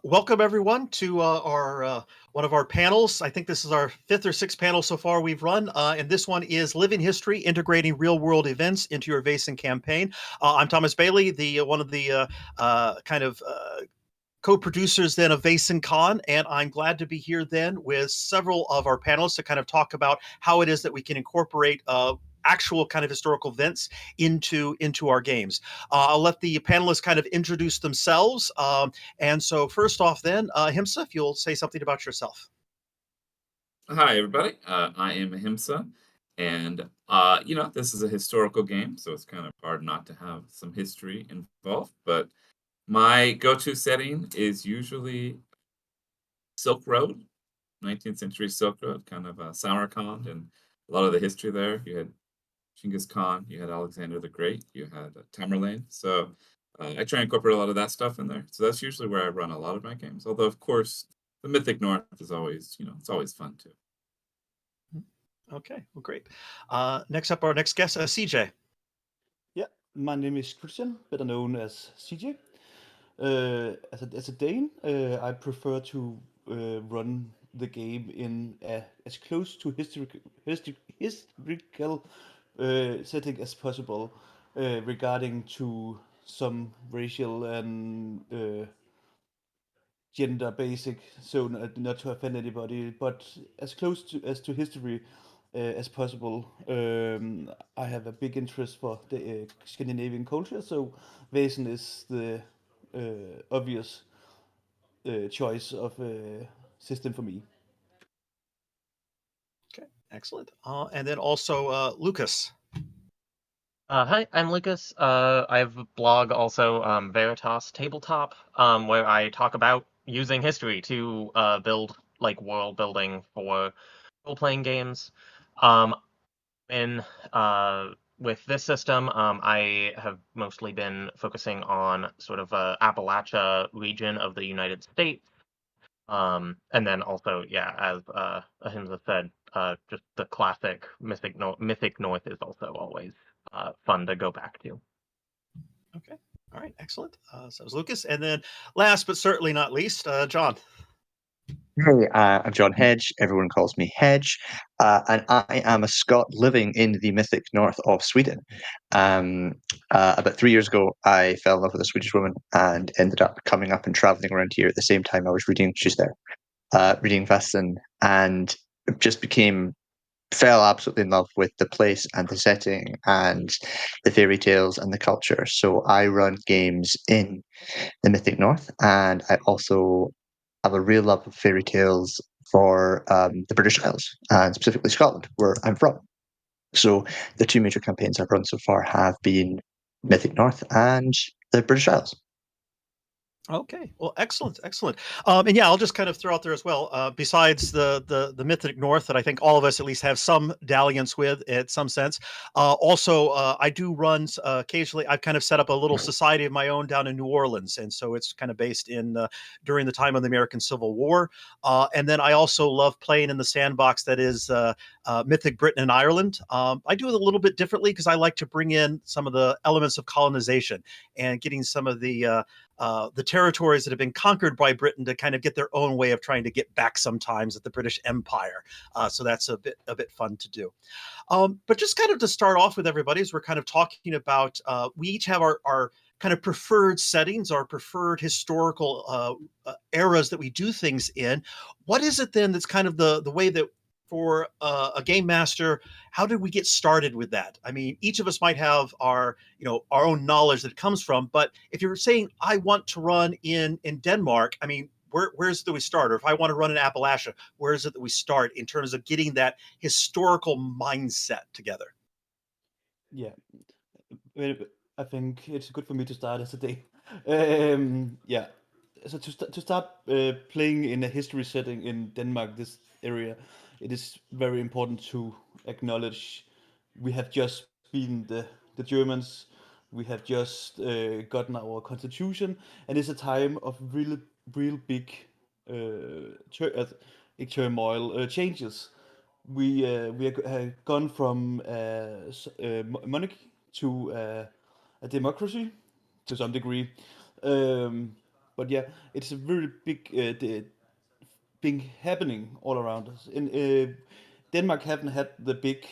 Welcome everyone to our one of our panels. I think this is our fifth or sixth panel so far we've run, and this one is Living History: Integrating Real-World Events into Your Vaesen Campaign. I'm Thomas Bailey, the one of the kind of co-producers then of VaesenCon, and I'm glad to be here then with several of our panelists to kind of talk about how it is that we can incorporate actual kind of historical events into our games. I'll let the panelists kind of introduce themselves. And so first off then, Ahimsa, if you'll say something about yourself. Hi, everybody. I am Ahimsa, and this is a historical game, so it's kind of hard not to have some history involved. But my go-to setting is usually Silk Road, 19th century Silk Road, kind of Samarkand, and a lot of the history there. You had Genghis Khan, you had Alexander the Great, you had Tamerlane. So I try and incorporate a lot of that stuff in there. So that's usually where I run a lot of my games. Although, of course, the Mythic North is always, it's always fun too. Okay, well, great. Next up, our next guest, CJ. Yeah, my name is Christian, better known as CJ. As a Dane, I prefer to run the game in as close to historical setting as possible, regarding to some racial and gender basic, so not to offend anybody, but as close to history as possible. I have a big interest for the Scandinavian culture, so Vaesen is the obvious choice of system for me. Okay, excellent. And then also Lucas. Hi, I'm Lucas. I have a blog also, Veritas Tabletop, where I talk about using history to build like world building for role-playing games. Um, in with this system, I have mostly been focusing on sort of Appalachia region of the United States. And then also, yeah, as Ahimsa said, just the classic Mythic North is also always fun to go back to. Okay, all right, excellent. So it was Lucas. And then last but certainly not least, John. Hey, I'm John Hedge. Everyone calls me Hedge, and I am a Scot living in the mythic north of Sweden. About 3 years ago, I fell in love with a Swedish woman and ended up coming up and traveling around here at the same time I was reading. She's there, reading Vaesen, and just fell absolutely in love with the place and the setting and the fairy tales and the culture. So I run games in the mythic north, and I also have a real love of fairy tales for the British Isles, and specifically Scotland, where I'm from. So the two major campaigns I've run so far have been Mythic North and the British Isles. Okay, well, excellent, excellent. And yeah, I'll just kind of throw out there as well. Besides the Mythic North that I think all of us at least have some dalliance with, in some sense. Also, I do run occasionally. I've kind of set up a little society of my own down in New Orleans, and so it's kind of based in during the time of the American Civil War. And then I also love playing in the sandbox that is Mythic Britain and Ireland. I do it a little bit differently because I like to bring in some of the elements of colonization and getting some of the territories that have been conquered by Britain to kind of get their own way of trying to get back sometimes at the British Empire. So that's a bit fun to do. But just kind of to start off with everybody, as we're kind of talking about, we each have our kind of preferred settings, our preferred historical eras that we do things in. What is it then that's kind of the way that for a game master, how did we get started with that? I mean, each of us might have our own knowledge that it comes from, but if you're saying I want to run in Denmark, I mean, where's do we start? Or if I want to run in Appalachia, where is it that we start in terms of getting that historical mindset together? Yeah, I think it's good for me to start as a day. Yeah, so to start playing in a history setting in Denmark, this area, it is very important to acknowledge we have just been the Germans. We have just gotten our constitution, and it's a time of real big turmoil changes. We have gone from monarchy to a democracy to some degree. But yeah, it's a very big thing happening all around us. In Denmark haven't had the big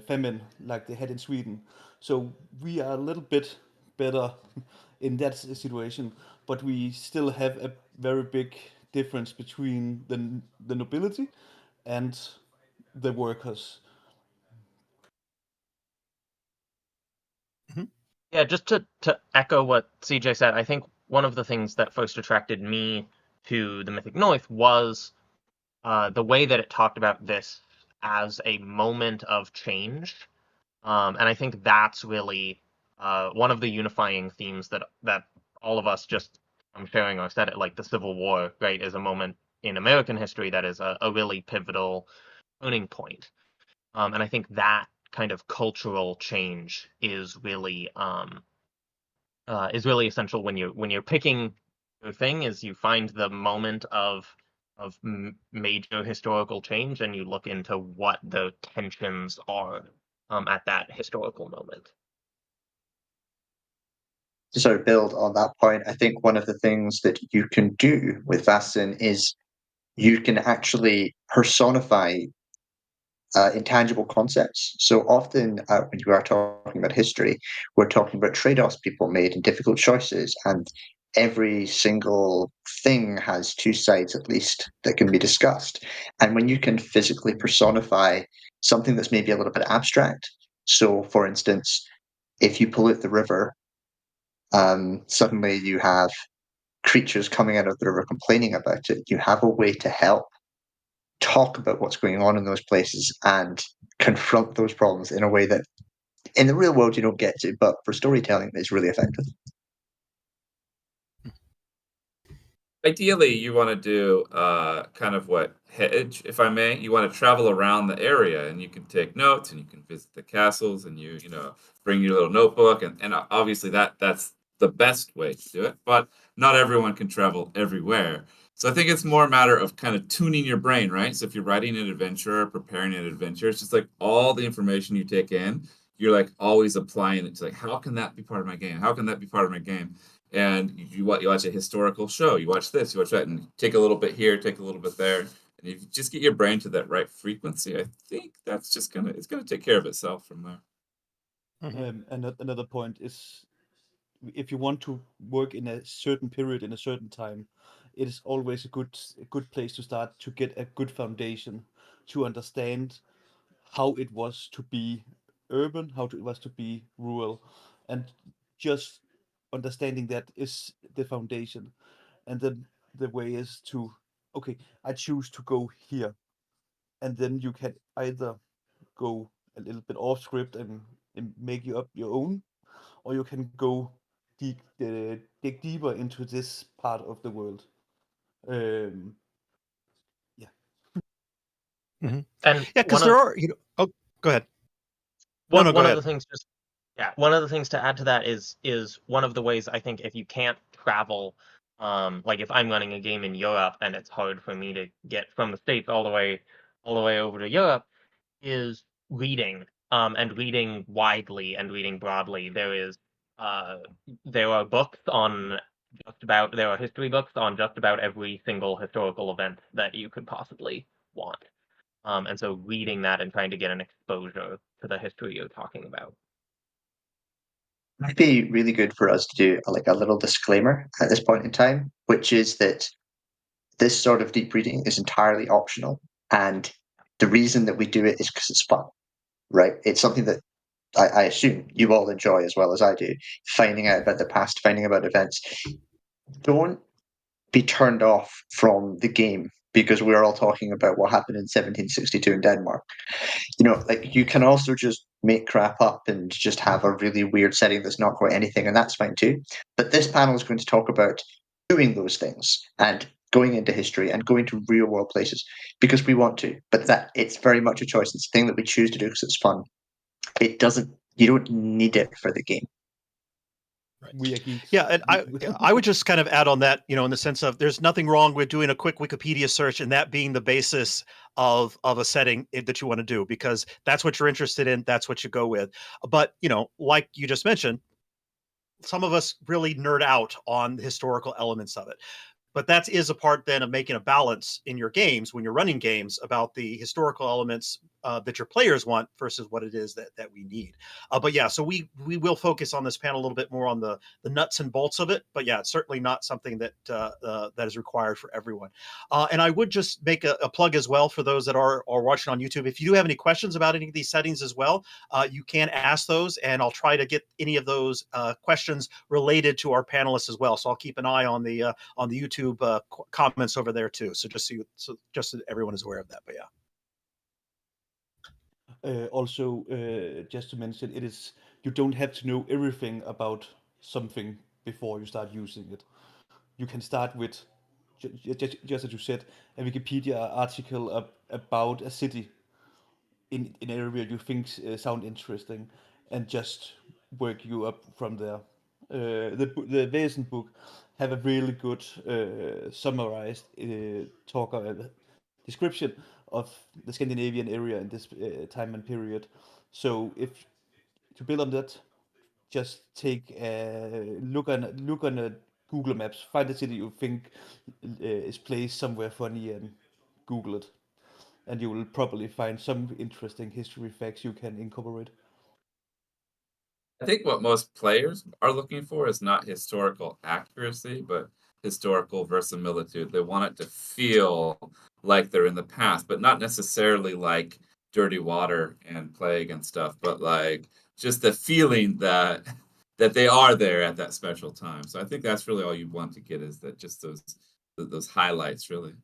famine like they had in Sweden, so we are a little bit better in that situation. But we still have a very big difference between the nobility and the workers. Yeah, just to echo what CJ said, I think one of the things that first attracted me to the Mythic North was the way that it talked about this as a moment of change. And I think that's really one of the unifying themes that all of us just sharing or said it, like the Civil War, right, is a moment in American history that is a really pivotal turning point. And I think that kind of cultural change is really essential when you're picking your thing. Is you find the moment of major historical change and you look into what the tensions are at that historical moment. To sort of build on that point, I think one of the things that you can do with Vaesen is you can actually personify intangible concepts. So often, when you are talking about history, we're talking about trade-offs people made and difficult choices, and every single thing has two sides at least that can be discussed. And when you can physically personify something that's maybe a little bit abstract, so for instance, if you pollute the river, suddenly you have creatures coming out of the river complaining about it. You have a way to help talk about what's going on in those places and confront those problems in a way that in the real world you don't get to, but for storytelling is really effective. Ideally, you want to do kind of what Hedge, if I may. You want to travel around the area, and you can take notes, and you can visit the castles, and you know bring your little notebook, and obviously that's the best way to do it. But not everyone can travel everywhere, so I think it's more a matter of kind of tuning your brain, right? So if you're writing an adventure or preparing an adventure, it's just like all the information you take in, you're like always applying it to like, how can that be part of my game? How can that be part of my game? And you watch a historical show, you watch this, you watch that, and take a little bit here, take a little bit there, and if you just get your brain to that right frequency, I think that's just it's gonna take care of itself from there. Another point is, if you want to work in a certain period in a certain time, it is always a good place to start to get a good foundation to understand how it was to be urban, it was to be rural, and just understanding that is the foundation. And then the way is to, okay, I choose to go here, and then you can either go a little bit off script and make you up your own, or you can go dig deeper into this part of the world. Um, yeah. And Yeah, because there are, oh, go ahead. No, go one of ahead. the things one of the things to add to that is one of the ways I think if you can't travel, like if I'm running a game in Europe and it's hard for me to get from the States all the way over to Europe, is reading, and reading widely and reading broadly. There are books on there are history books on just about every single historical event that you could possibly want. And so reading that and trying to get an exposure to the history you're talking about. Might be really good for us to do like a little disclaimer at this point in time, which is that this sort of deep reading is entirely optional, and the reason that we do it is because it's fun, right? It's something that I assume you all enjoy as well as I do, finding out about the past, finding about events. Don't be turned off from the game because we're all talking about what happened in 1762 in Denmark. Like you can also just make crap up and just have a really weird setting that's not quite anything, and that's fine too. But this panel is going to talk about doing those things and going into history and going to real world places because we want to. But that it's very much a choice. It's a thing that we choose to do because it's fun. It doesn't. You don't need it for the game. Right. We are geeks. Yeah, and I would just kind of add on that, in the sense of there's nothing wrong with doing a quick Wikipedia search and that being the basis of a setting that you want to do, because that's what you're interested in, that's what you go with. But like you just mentioned, some of us really nerd out on the historical elements of it. But that is a part then of making a balance in your games when you're running games about the historical elements that your players want versus what it is that we need. But yeah, so we will focus on this panel a little bit more on the nuts and bolts of it. But yeah, it's certainly not something that that is required for everyone. And I would just make a plug as well for those that are watching on YouTube. If you do have any questions about any of these settings as well, you can ask those, and I'll try to get any of those questions related to our panelists as well. So I'll keep an eye on the YouTube comments over there too. So just so everyone is aware of that. But yeah. Also, just to mention, you don't have to know everything about something before you start using it. You can start with just as you said, a Wikipedia article about a city in an area you think sound interesting, and just work you up from there. The Vaesen book have a really good summarized description of the Scandinavian area in this time and period. So if to build on that, just take a look on a Google Maps, find a city you think is placed somewhere funny, and Google it, and you will probably find some interesting history facts you can incorporate. I think what most players are looking for is not historical accuracy, but historical verisimilitude. They want it to feel like they're in the past, but not necessarily like dirty water and plague and stuff, but like just the feeling that they are there at that special time. So I think that's really all you want to get, is that just those highlights, really.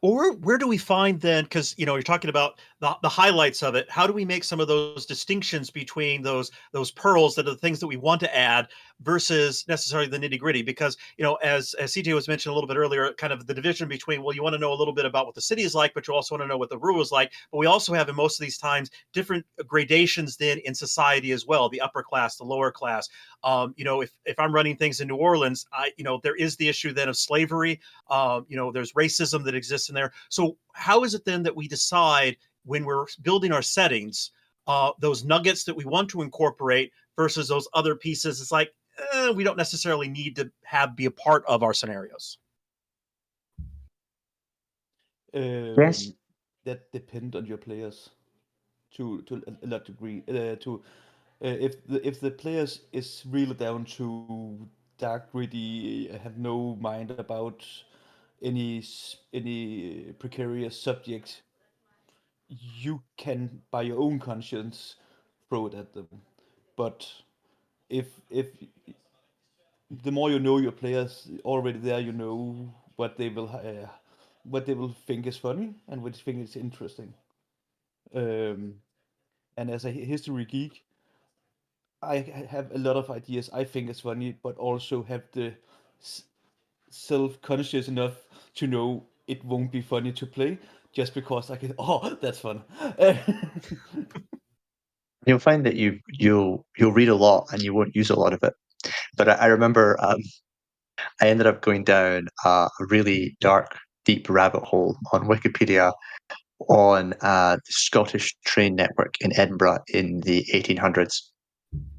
Well, where do we find then? Because you're talking about the highlights of it. How do we make some of those distinctions between those pearls that are the things that we want to add versus necessarily the nitty gritty? Because as CJ was mentioned a little bit earlier, kind of the division between, well, you want to know a little bit about what the city is like, but you also want to know what the rule is like. But we also have in most of these times different gradations then in society as well, the upper class, the lower class. If I'm running things in New Orleans, there is the issue then of slavery. There's racism that exists in there. So how is it then that we decide when we're building our settings, those nuggets that we want to incorporate versus those other pieces? It's like, we don't necessarily need to be a part of our scenarios. Yes. That depend on your players to a lot degree. If the players is really down to dark, gritty, have no mind about any precarious subject, you can, by your own conscience, throw it at them. But if the more you know your players already there, you know what they will think is funny and what they think is interesting. Um, and as a history geek, I have a lot of ideas I think is funny, but also have the self-conscious enough to know it won't be funny to play just because I can. Oh, that's fun. You'll find that you'll read a lot and you won't use a lot of it. But I remember I ended up going down a really dark, deep rabbit hole on Wikipedia on the Scottish train network in Edinburgh in the 1800s,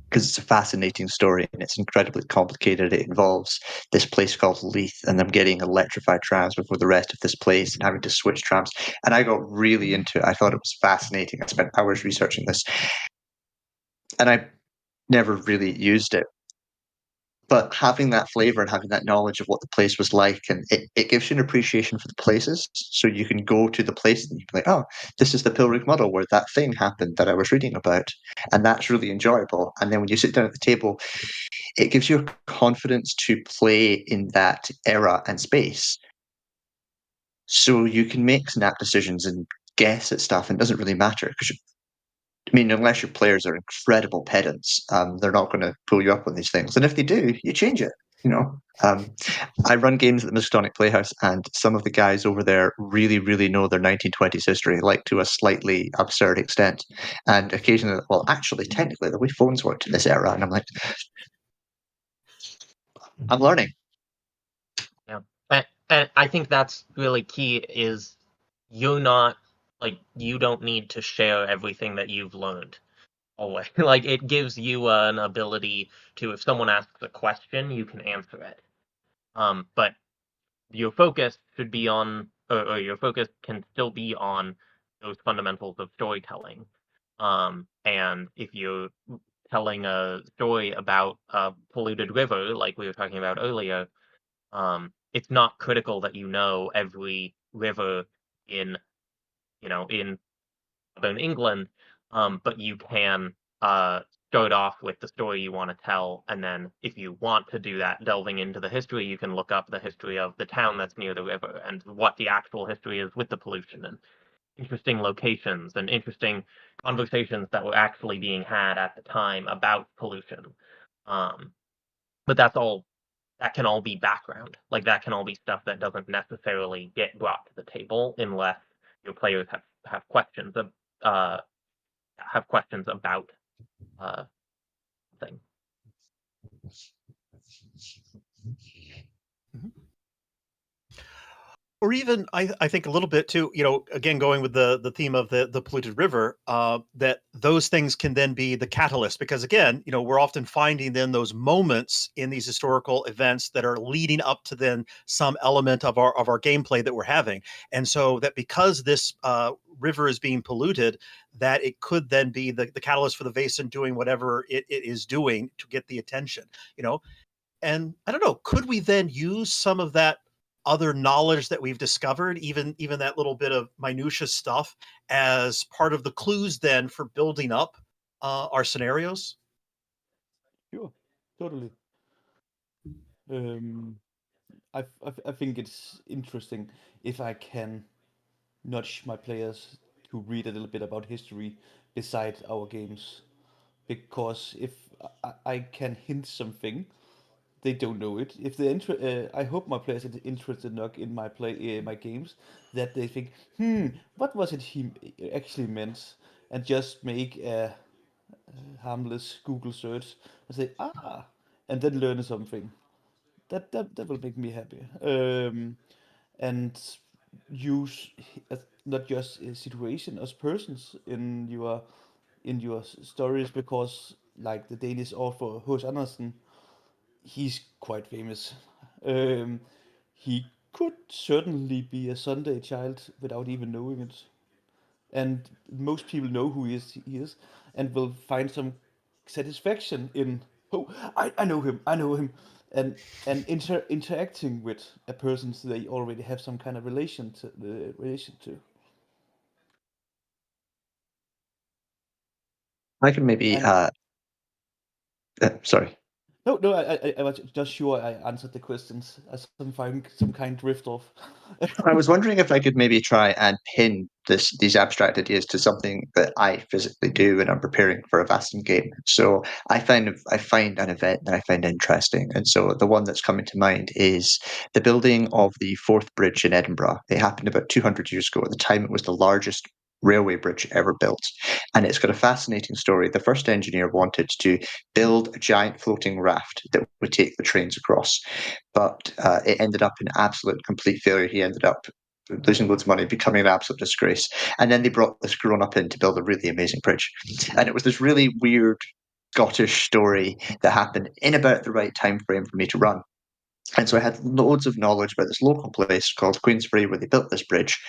because it's a fascinating story and it's incredibly complicated. It involves this place called Leith and them getting electrified trams before the rest of this place and having to switch trams. And I got really into it. I thought it was fascinating. I spent hours researching this, and I never really used it. But having that flavor and having that knowledge of what the place was like, and it gives you an appreciation for the places. So you can go to the place and you can be like, oh, this is the Pilric model where that thing happened that I was reading about. And that's really enjoyable. And then when you sit down at the table, it gives you confidence to play in that era and space. So you can make snap decisions and guess at stuff, and it doesn't really matter because unless your players are incredible pedants, they're not going to pull you up on these things. And if they do, you change it. I run games at the Miskatonic Playhouse, and some of the guys over there really, really know their 1920s history, like to a slightly absurd extent. And occasionally, well, actually, technically, the way phones worked in this era, and I'm like, I'm learning. Yeah. And I think that's really key, is you don't need to share everything that you've learned. always. Like, it gives you an ability to, if someone asks a question, you can answer it. But your focus should be on, or your focus can still be on those fundamentals of storytelling. And if you're telling a story about a polluted river, like we were talking about earlier, it's not critical that you know every river in, in southern England, but you can start off with the story you want to tell, and then if you want to do that, delving into the history, you can look up the history of the town that's near the river and what the actual history is with the pollution and interesting locations and interesting conversations that were actually being had at the time about pollution. But that can all be background. Like, that can all be stuff that doesn't necessarily get brought to the table unless your players have questions about thing. Or even I think a little bit too, again, going with the theme of the polluted river, that those things can then be the catalyst, because again, we're often finding then those moments in these historical events that are leading up to then some element of our gameplay that we're having. And so that because this river is being polluted, that it could then be the catalyst for the Vaesen doing whatever it is doing to get the attention, and I don't know, could we then use some of that other knowledge that we've discovered, even that little bit of minutia stuff, as part of the clues then for building up our scenarios? Sure, totally. Um, I think it's interesting if I can nudge my players to read a little bit about history beside our games, because if I can hint something, they don't know it. If they're I hope my players are interested enough in my games that they think, what was it he actually meant, and just make a harmless Google search and say and then learn something. That will make me happy. And use not just a situation as persons in your stories, because like the Danish author H. Andersen, he's quite famous. Um, he could certainly be a Sunday child without even knowing it, and most people know who he is, and will find some satisfaction in, oh, I know him, and interacting with a person so they already have some kind of relation to. I can maybe, And sorry. no, I was just sure I answered the questions. As some kind drift off. I was wondering if I could maybe try and pin these abstract ideas to something that I physically do when I'm preparing for a Vaesen game. So I find an event that I find interesting, and so the one that's coming to mind is the building of the Forth Bridge in Edinburgh. It happened about 200 years ago. At the time, it was the largest railway bridge ever built, and it's got a fascinating story. The first engineer wanted to build a giant floating raft that would take the trains across, but it ended up an absolute complete failure. He ended up losing loads of money, becoming an absolute disgrace. And then they brought this grown up in to build a really amazing bridge. And it was this really weird Scottish story that happened in about the right time frame for me to run. And so I had loads of knowledge about this local place called Queensferry where they built this bridge.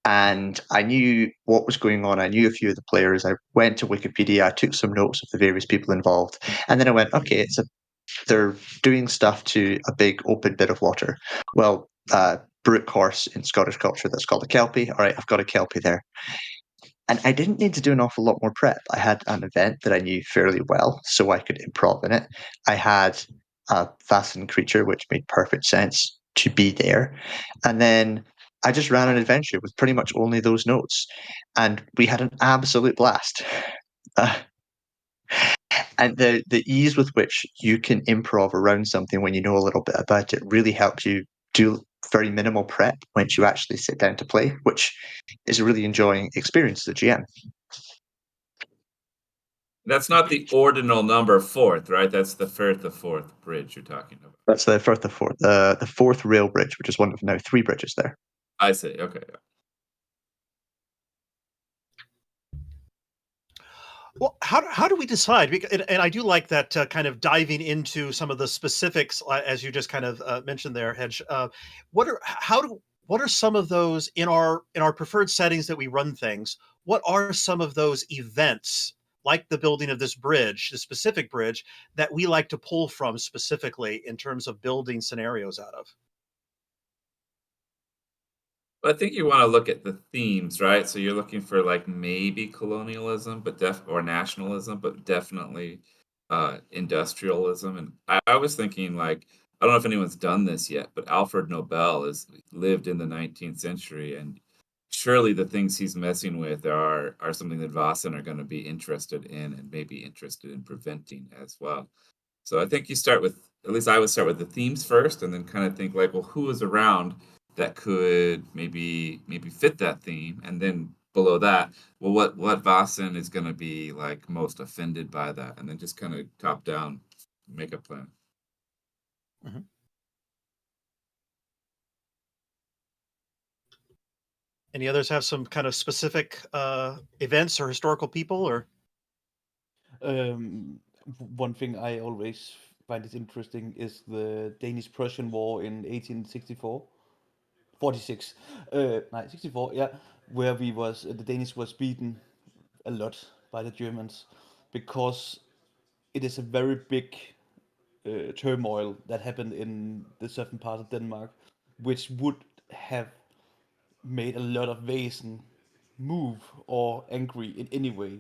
And I knew what was going on. I knew a few of the players. I went to Wikipedia. I took some notes of the various people involved. And then I went, okay, they're doing stuff to a big open bit of water. Well, brook horse in Scottish culture, that's called a kelpie. All right, I've got a kelpie there. And I didn't need to do an awful lot more prep. I had an event that I knew fairly well, so I could improv in it. I had a Vaesen creature, which made perfect sense to be there. And then I just ran an adventure with pretty much only those notes. And we had an absolute blast. And the ease with which you can improv around something when you know a little bit about it really helps you do very minimal prep once you actually sit down to play, which is a really enjoying experience as a GM. That's not the ordinal number Forth, right? That's the Firth of Forth bridge you're talking about. That's the Firth of Forth, the Forth rail bridge, which is one of now 3 bridges there. I see. Okay. Well, how do we decide? And I do like that kind of diving into some of the specifics, as you just kind of mentioned there, Hedge. What are some of those in our preferred settings that we run things? What are some of those events, like the building of this bridge, the specific bridge, that we like to pull from specifically in terms of building scenarios out of? I think you want to look at the themes, right? So you're looking for like maybe colonialism, but or nationalism, but definitely industrialism. And I was thinking like I don't know if anyone's done this yet, but Alfred Nobel is lived in the 19th century, and surely the things he's messing with are something that Vasen are going to be interested in and maybe interested in preventing as well. So I think you start with, at least I would start with the themes first, and then kind of think like, well, who is around that could maybe fit that theme, and then below that, well, what Vasen is going to be like most offended by that, and then just kind of top down make a plan. Mhm. Any others have some kind of specific events or historical people or? One thing I always find is interesting is the Danish-Prussian War in 1864, 46, no, 64, yeah, where the Danish was beaten a lot by the Germans because it is a very big turmoil that happened in the southern part of Denmark, which would have made a lot of Vaesen move or angry in any way.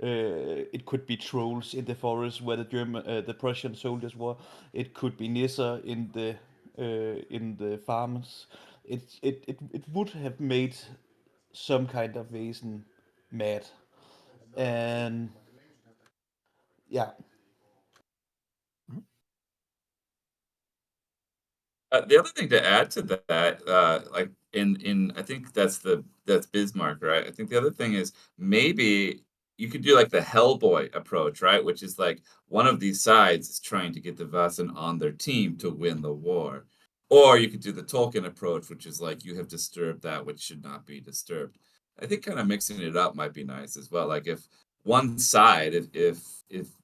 It could be trolls in the forest where the Prussian soldiers were. It could be Nisser in the farms. It would have made some kind of Vaesen mad, and yeah. The other thing to add to that, like in I think that's Bismarck, right? I think the other thing is maybe you could do like the Hellboy approach, right? Which is like one of these sides is trying to get the Vasen on their team to win the war. Or you could do the Tolkien approach, which is like you have disturbed that which should not be disturbed. I think kind of mixing it up might be nice as well. Like if one side, if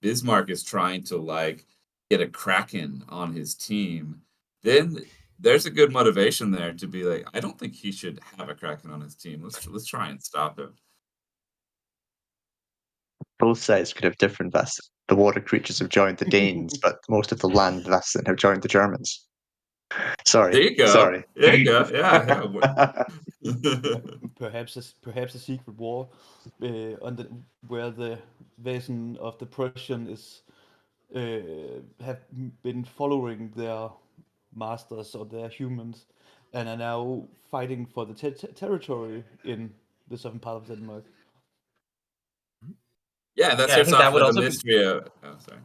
Bismarck is trying to like get a Kraken on his team, then there's a good motivation there to be like, I don't think he should have a Kraken on his team. Let's try and stop him. Both sides could have different Vaesen. The water creatures have joined the Danes, but most of the land Vaesen have joined the Germans. There Sorry, you go. sorry. There you go. Yeah, yeah. Perhaps a secret war where the Vaesen of the Prussian is have been following their masters or their humans, and are now fighting for the territory in the southern part of Denmark. Yeah, that Yeah, I starts think off that would with a also be mystery of. Oh, sorry.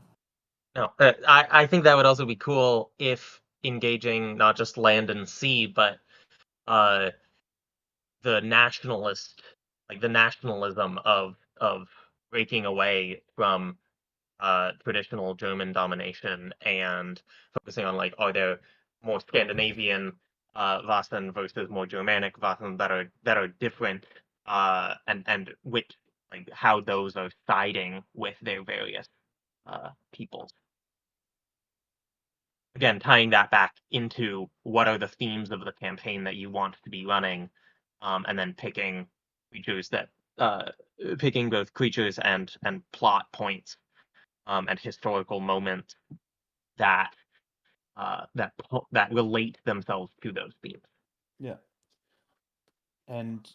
no. I think that would also be cool if engaging not just land and sea, but uh the nationalist, like the nationalism of breaking away from traditional German domination and focusing on like, are there more Scandinavian Vasen versus more Germanic Vasen that are different, and which, like, how those are siding with their various peoples. Again, tying that back into what are the themes of the campaign that you want to be running, and then creatures that uh, picking both creatures and plot points, and historical moments that that relate themselves to those themes. Yeah, and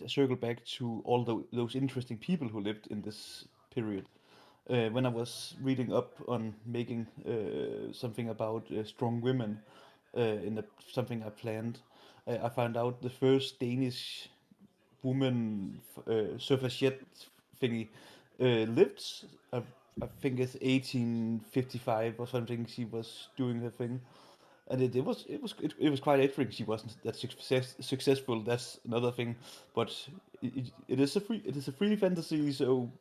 circle back to all those interesting people who lived in this period. When I was reading up on making something about strong women something I planned, I found out the first Danish woman suffragette thingy lived. I, I think it's 1855 or something. She was doing her thing, and it was quite interesting. She wasn't that successful. That's another thing, but it is a free fantasy, so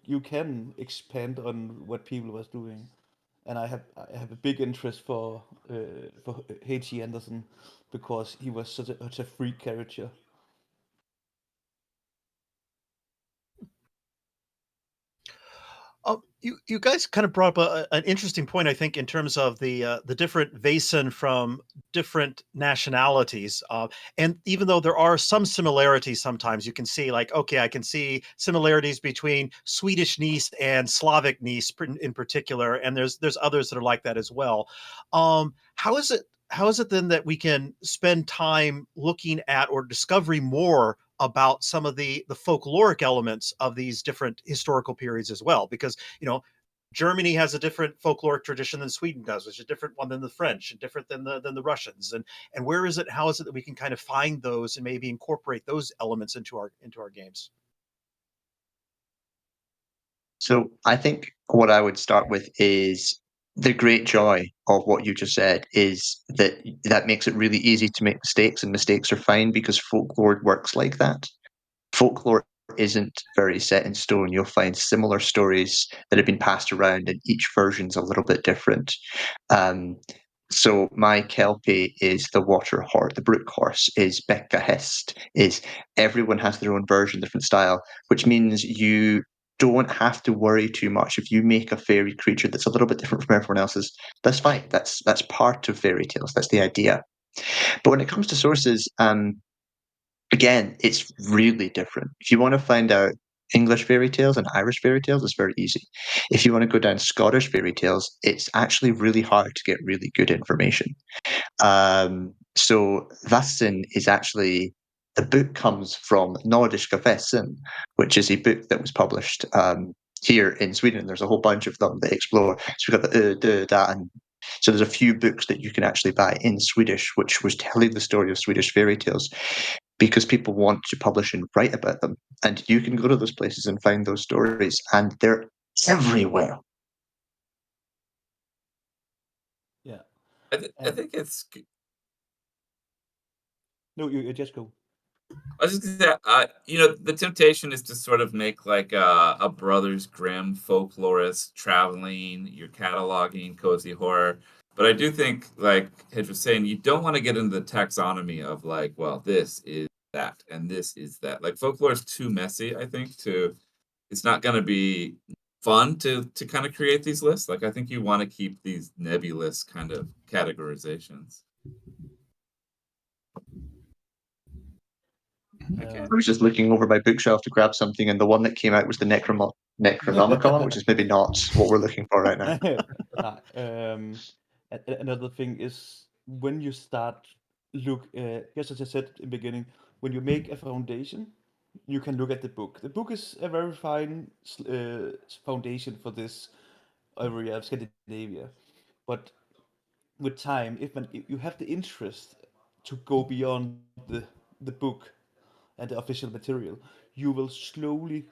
you can expand on what people was doing. And I have a big interest for H.E. Anderson because he was such a freak character. You guys kind of brought up an interesting point, I think, in terms of the different Vaesen from different nationalities, and even though there are some similarities, sometimes you can see, like, okay, I can see similarities between Swedish Nice and Slavic Nice in particular, and there's others that are like that as well. How is it? How is it then that we can spend time looking at or discovering more about some of the folkloric elements of these different historical periods as well? Because Germany has a different folkloric tradition than Sweden does, which is a different one than the French, and different than the Russians. And where is it? How is it that we can kind of find those and maybe incorporate those elements into our games? So I think what I would start with is the great joy of what you just said is that makes it really easy to make mistakes, and mistakes are fine because folklore works like that. Folklore isn't very set in stone. You'll find similar stories that have been passed around, and each version's a little bit different. Um, so my Kelpie is the water horse, the brook horse is Becca Hest, is everyone has their own version, different style, which means you don't have to worry too much. If you make a fairy creature that's a little bit different from everyone else's, that's fine. That's part of fairy tales. That's the idea. But when it comes to sources, again, it's really different. If you want to find out English fairy tales and Irish fairy tales, it's very easy. If you want to go down Scottish fairy tales, it's actually really hard to get really good information. So Vaesen is actually, the book comes from Nordiska Väsen, which is a book that was published here in Sweden. There's a whole bunch of them that explore. So we've got the that, and so there's a few books that you can actually buy in Swedish, which was telling the story of Swedish fairy tales, because people want to publish and write about them. And you can go to those places and find those stories, and they're everywhere. Yeah. I think it's. No, you just go. I was just gonna say, the temptation is to sort of make like a Brothers Grimm folklorist traveling, you're cataloging cozy horror. But I do think, like Hedge was saying, you don't want to get into the taxonomy of like, well, this is that and this is that. Like folklore is too messy, I think, it's not gonna be fun to kind of create these lists. Like I think you want to keep these nebulous kind of categorizations. I was just looking over my bookshelf to grab something, and the one that came out was the Necronomicon, which is maybe not what we're looking for right now. Another thing is when you start just as I said in the beginning, when you make a foundation, you can look at the book. The book is a very fine foundation for this area of Scandinavia, but with time, if you have the interest to go beyond the book and the official material, you will slowly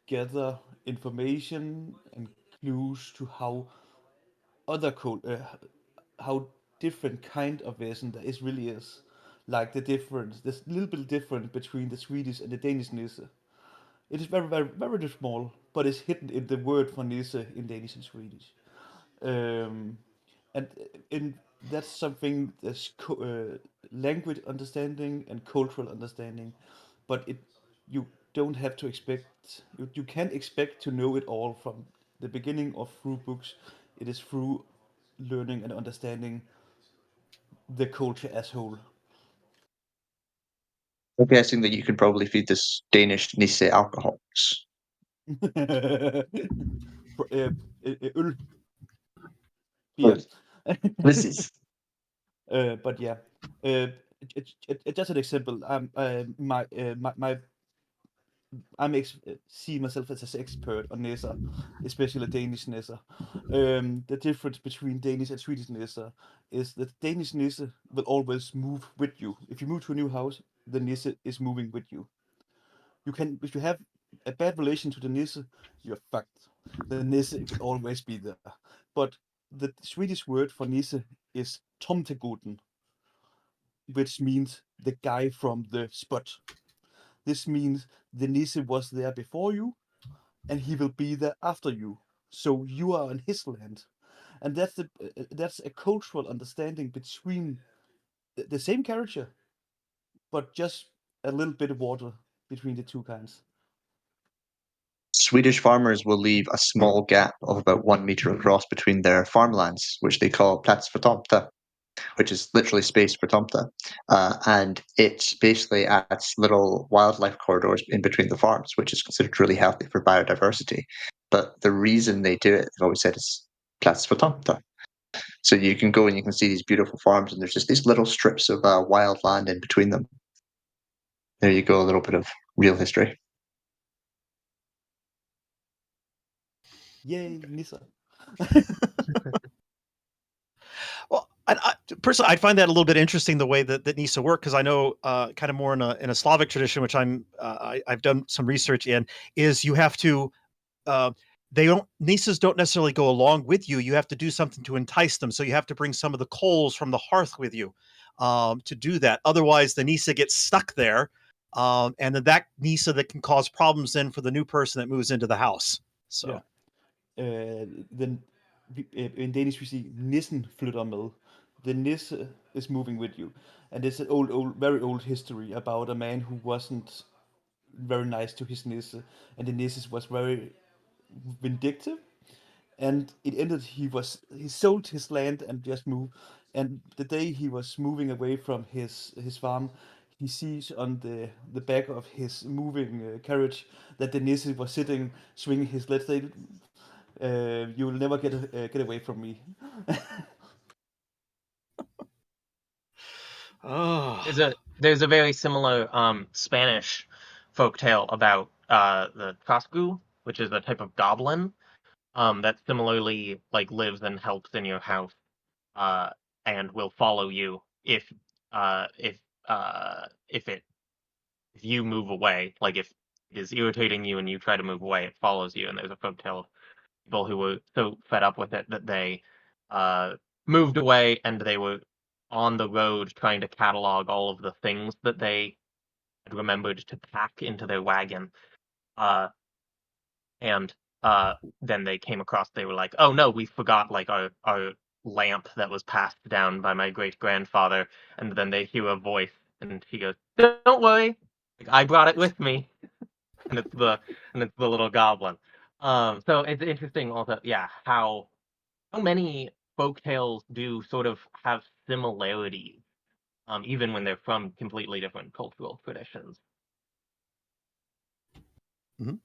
gather information and clues to other how different kind of Wesen there is really is. Like the difference, there's a little bit different between the Swedish and the Danish Nisse. It is very, very, very small, but it's hidden in the word for Nisse in Danish and Swedish. Um, and in that's something that's language understanding and cultural understanding, but you don't have to expect you can expect to know it all from the beginning or through books. It is through learning and understanding the culture as whole. I'm guessing that you could probably feed this Danish Nisse alcohols. Øl, beer. This is But yeah, just an example. See myself as an expert on Nissa, especially Danish Nissa. The difference between Danish and Swedish Nissa is that Danish Nissa will always move with you. If you move to a new house, the Nissa is moving with you. If you have a bad relation to the Nisse, you're fucked. The Nisse will always be there. But the Swedish word for Nisse is tomtegoten, which means the guy from the spot. This means the Nisse was there before you, and he will be there after you. So you are on his land, and that's a cultural understanding between the same character, but just a little bit of water between the two kinds. Swedish farmers will leave a small gap of about 1 meter across between their farmlands, which they call plats för tomta, which is literally space for tomta. And it basically adds little wildlife corridors in between the farms, which is considered really healthy for biodiversity. But the reason they do it, I've always said, is plats för tomta. So you can go and you can see these beautiful farms, and there's just these little strips of wild land in between them. There you go, a little bit of real history. Yay, Nissa. Well, personally, I'd find that a little bit interesting the way that Nisa work, because I know kind of more in a Slavic tradition, which I've done some research in, is you have to Nisas don't necessarily go along with you. You have to do something to entice them. So you have to bring some of the coals from the hearth with you to do that. Otherwise, the Nisa gets stuck there, and then that Nisa that can cause problems then for the new person that moves into the house. So. Yeah. Then in Danish we say nissen flytter med. The nisse is moving with you, and it's an very old history about a man who wasn't very nice to his nisse, and the nisse was very vindictive. And it ended. He sold his land and just moved. And the day he was moving away from his farm, he sees on the back of his moving carriage that the nisse was sitting, swinging his legs. You will never get away from me. Oh. There's a very similar Spanish folktale about the Trasgu, which is a type of goblin that similarly like lives and helps in your house and will follow you if you move away. Like if it is irritating you and you try to move away, it follows you. And there's a folktale of people who were so fed up with it that they moved away, and they were on the road trying to catalog all of the things that they had remembered to pack into their wagon. And then they came across, they were like, oh no, we forgot like our lamp that was passed down by my great grandfather. And then they hear a voice, and she goes, don't worry, like, I brought it with me. and it's the little goblin. So it's interesting also, yeah, how many folk tales do sort of have similarities, even when they're from completely different cultural traditions. Mm-hmm.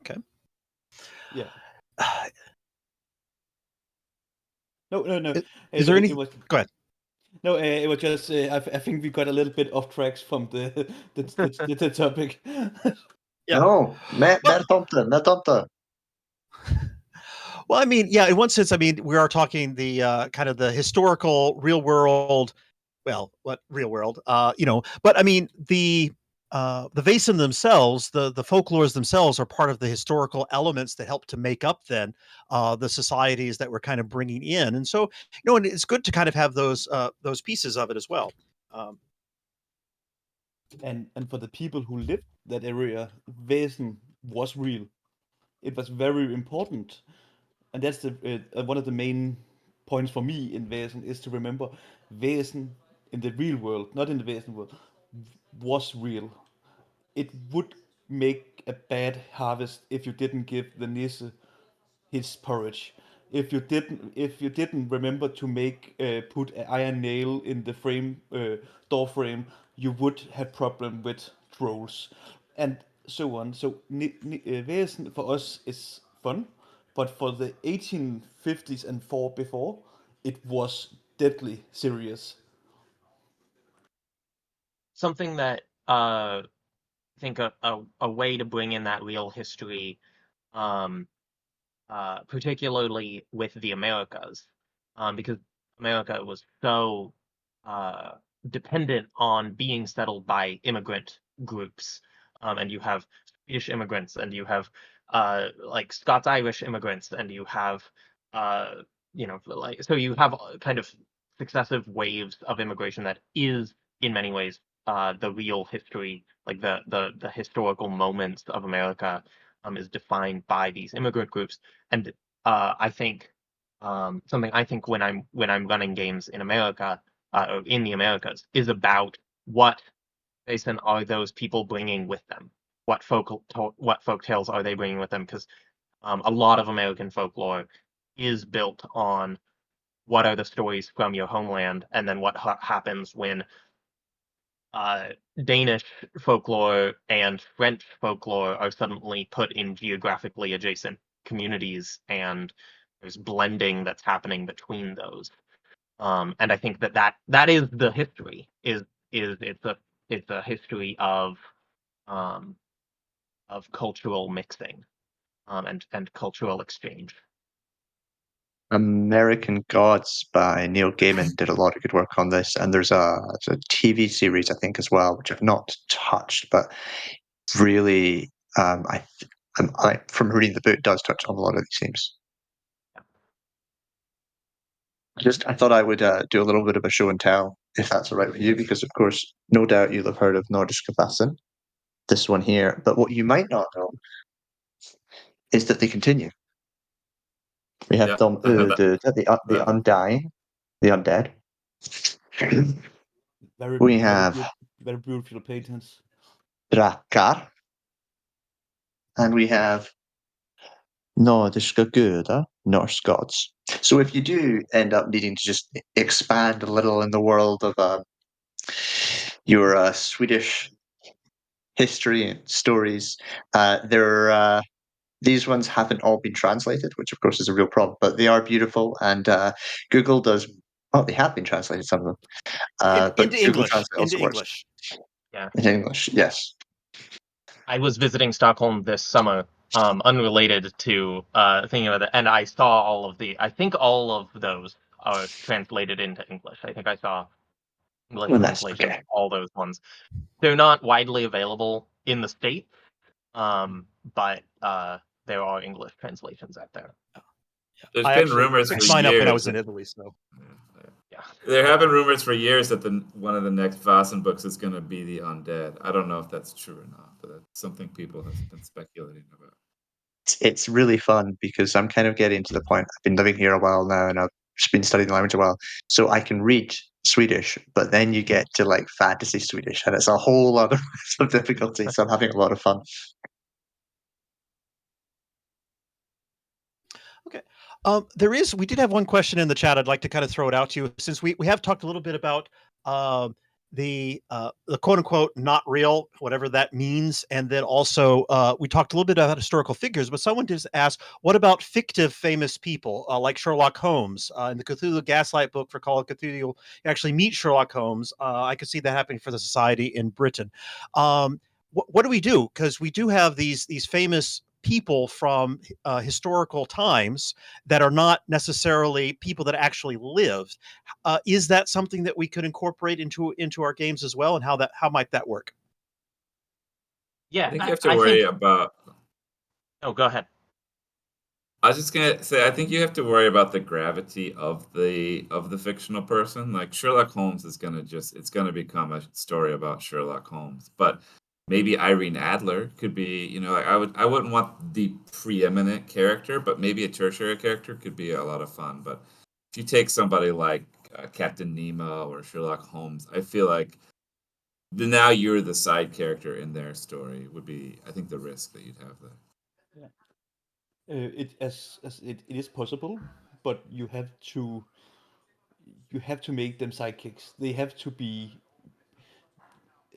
Okay. Yeah. No. Is there any? It was, Go ahead. no, it was just. I think we got a little bit off tracks from the topic. Yeah. No, mer tomte. Well, I mean, yeah, in one sense, I mean, we are talking the kind of the historical, real world. Well, what real world? But I mean, the Vaesen themselves, the folklores themselves, are part of the historical elements that help to make up then the societies that we're kind of bringing in, and so and it's good to kind of have those pieces of it as well. And for the people who lived that area, Vaesen was real. It was very important, and that's one of the main points for me in Vaesen is to remember Vaesen in the real world, not in the Vaesen world, was real. It would make a bad harvest if you didn't give the Nisse his porridge. If you didn't remember to make put an iron nail in the frame door frame, you would have problem with trolls, and so on. So Væsen for us is fun, but for the 1850s and before, it was deadly serious. Something that I think a way to bring in that real history, um, particularly with the Americas, because America was so uh, dependent on being settled by immigrant groups, and you have Swedish immigrants, and you have like Scots-Irish immigrants, and you have like so you have kind of successive waves of immigration that is in many ways the real history, like the historical moments of America is defined by these immigrant groups. And I think something I think when I'm running games in America or in the Americas is about what Jason are those people bringing with them. what folk tales are they bringing with them? Because a lot of American folklore is built on what are the stories from your homeland, and then what happens when Danish folklore and French folklore are suddenly put in geographically adjacent communities, and there's blending that's happening between those. And I think that is the history. It's a history of cultural mixing, and cultural exchange. American Gods by Neil Gaiman did a lot of good work on this, and there's a TV series I think as well, which I've not touched, but really, from reading the book, does touch on a lot of these themes. I thought I would do a little bit of a show and tell, if that's all right with you, because of course, no doubt you'll have heard of Nordiska Vaesen, this one here. But what you might not know is that they continue. We have Yeah, them, I heard that. the undying, the undead. We have very beautiful paintings. Drakar, and we have Nordiska Gudar, Norse gods. So if you do end up needing to just expand a little in the world of your Swedish history and stories, these ones haven't all been translated, which of course is a real problem, but they are beautiful, and Google does. Oh, they have been translated, some of them. But into Google English. Translate also Into works. English. Yeah. In English, yes. I was visiting Stockholm this summer, unrelated to thinking about it, and I saw I think all of those are translated into English. I think I saw English Well, that's translations okay. of all those ones. They're not widely available in the States, but there are English translations out there. There's I been actually rumors picked for mine up when I years was in that- Italy. So Yeah. There have been rumors for years that one of the next Vaesen books is going to be the undead. I don't know if that's true or not, but that's something people have been speculating about. It's really fun because I'm kind of getting to the point. I've been living here a while now, and I've just been studying the language a while, so I can read Swedish. But then you get to like fantasy Swedish, and it's a whole other of difficulty. So I'm having a lot of fun. okay. We did have one question in the chat. I'd like to kind of throw it out to you, since we have talked a little bit about the quote unquote not real, whatever that means, and then also we talked a little bit about historical figures. But someone just asked, what about fictive famous people like Sherlock Holmes in the Cthulhu Gaslight book for Call of Cthulhu? You actually meet Sherlock Holmes. I could see that happening for the Society in Britain. What do we do? Because we do have these famous people from historical times that are not necessarily people that actually lived. Is that something that we could incorporate into our games as well, and how might that work? Yeah, I think you have to worry about. Oh, go ahead. I was just gonna say, I think you have to worry about the gravity of the fictional person. Like Sherlock Holmes is it's gonna become a story about Sherlock Holmes, but maybe Irene Adler could be, like I wouldn't want the preeminent character, but maybe a tertiary character could be a lot of fun. But if you take somebody like Captain Nemo or Sherlock Holmes, I feel like now you're the side character in their story would be, I think, the risk that you'd have there. It is possible, but you have to make them sidekicks. They have to be.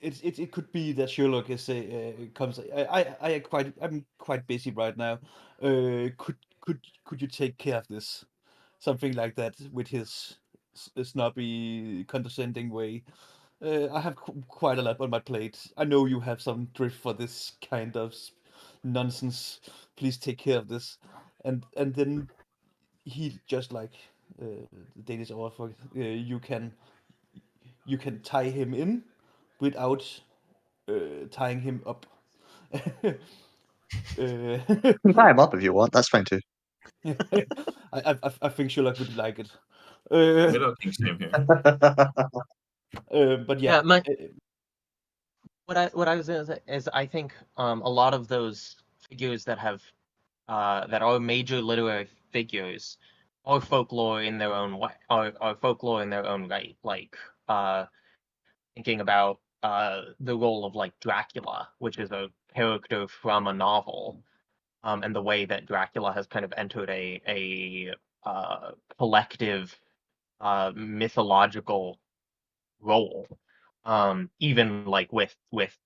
It could be that Sherlock is comes. I'm quite busy right now. Could you take care of this? Something like that with his snobby, condescending way. I have quite a lot on my plate. I know you have some drift for this kind of nonsense. Please take care of this, and then he just like the Danish author. You can tie him in without tying him up. You can tie him up if you want. That's fine too. I think Sherlock would like it. Middle King shame here. But yeah, What I was gonna say is I think a lot of those figures that are major literary figures are folklore in their own way, are folklore in their own right. Like thinking about the role of like Dracula, which is a character from a novel, and the way that Dracula has kind of entered a collective mythological role. Even like with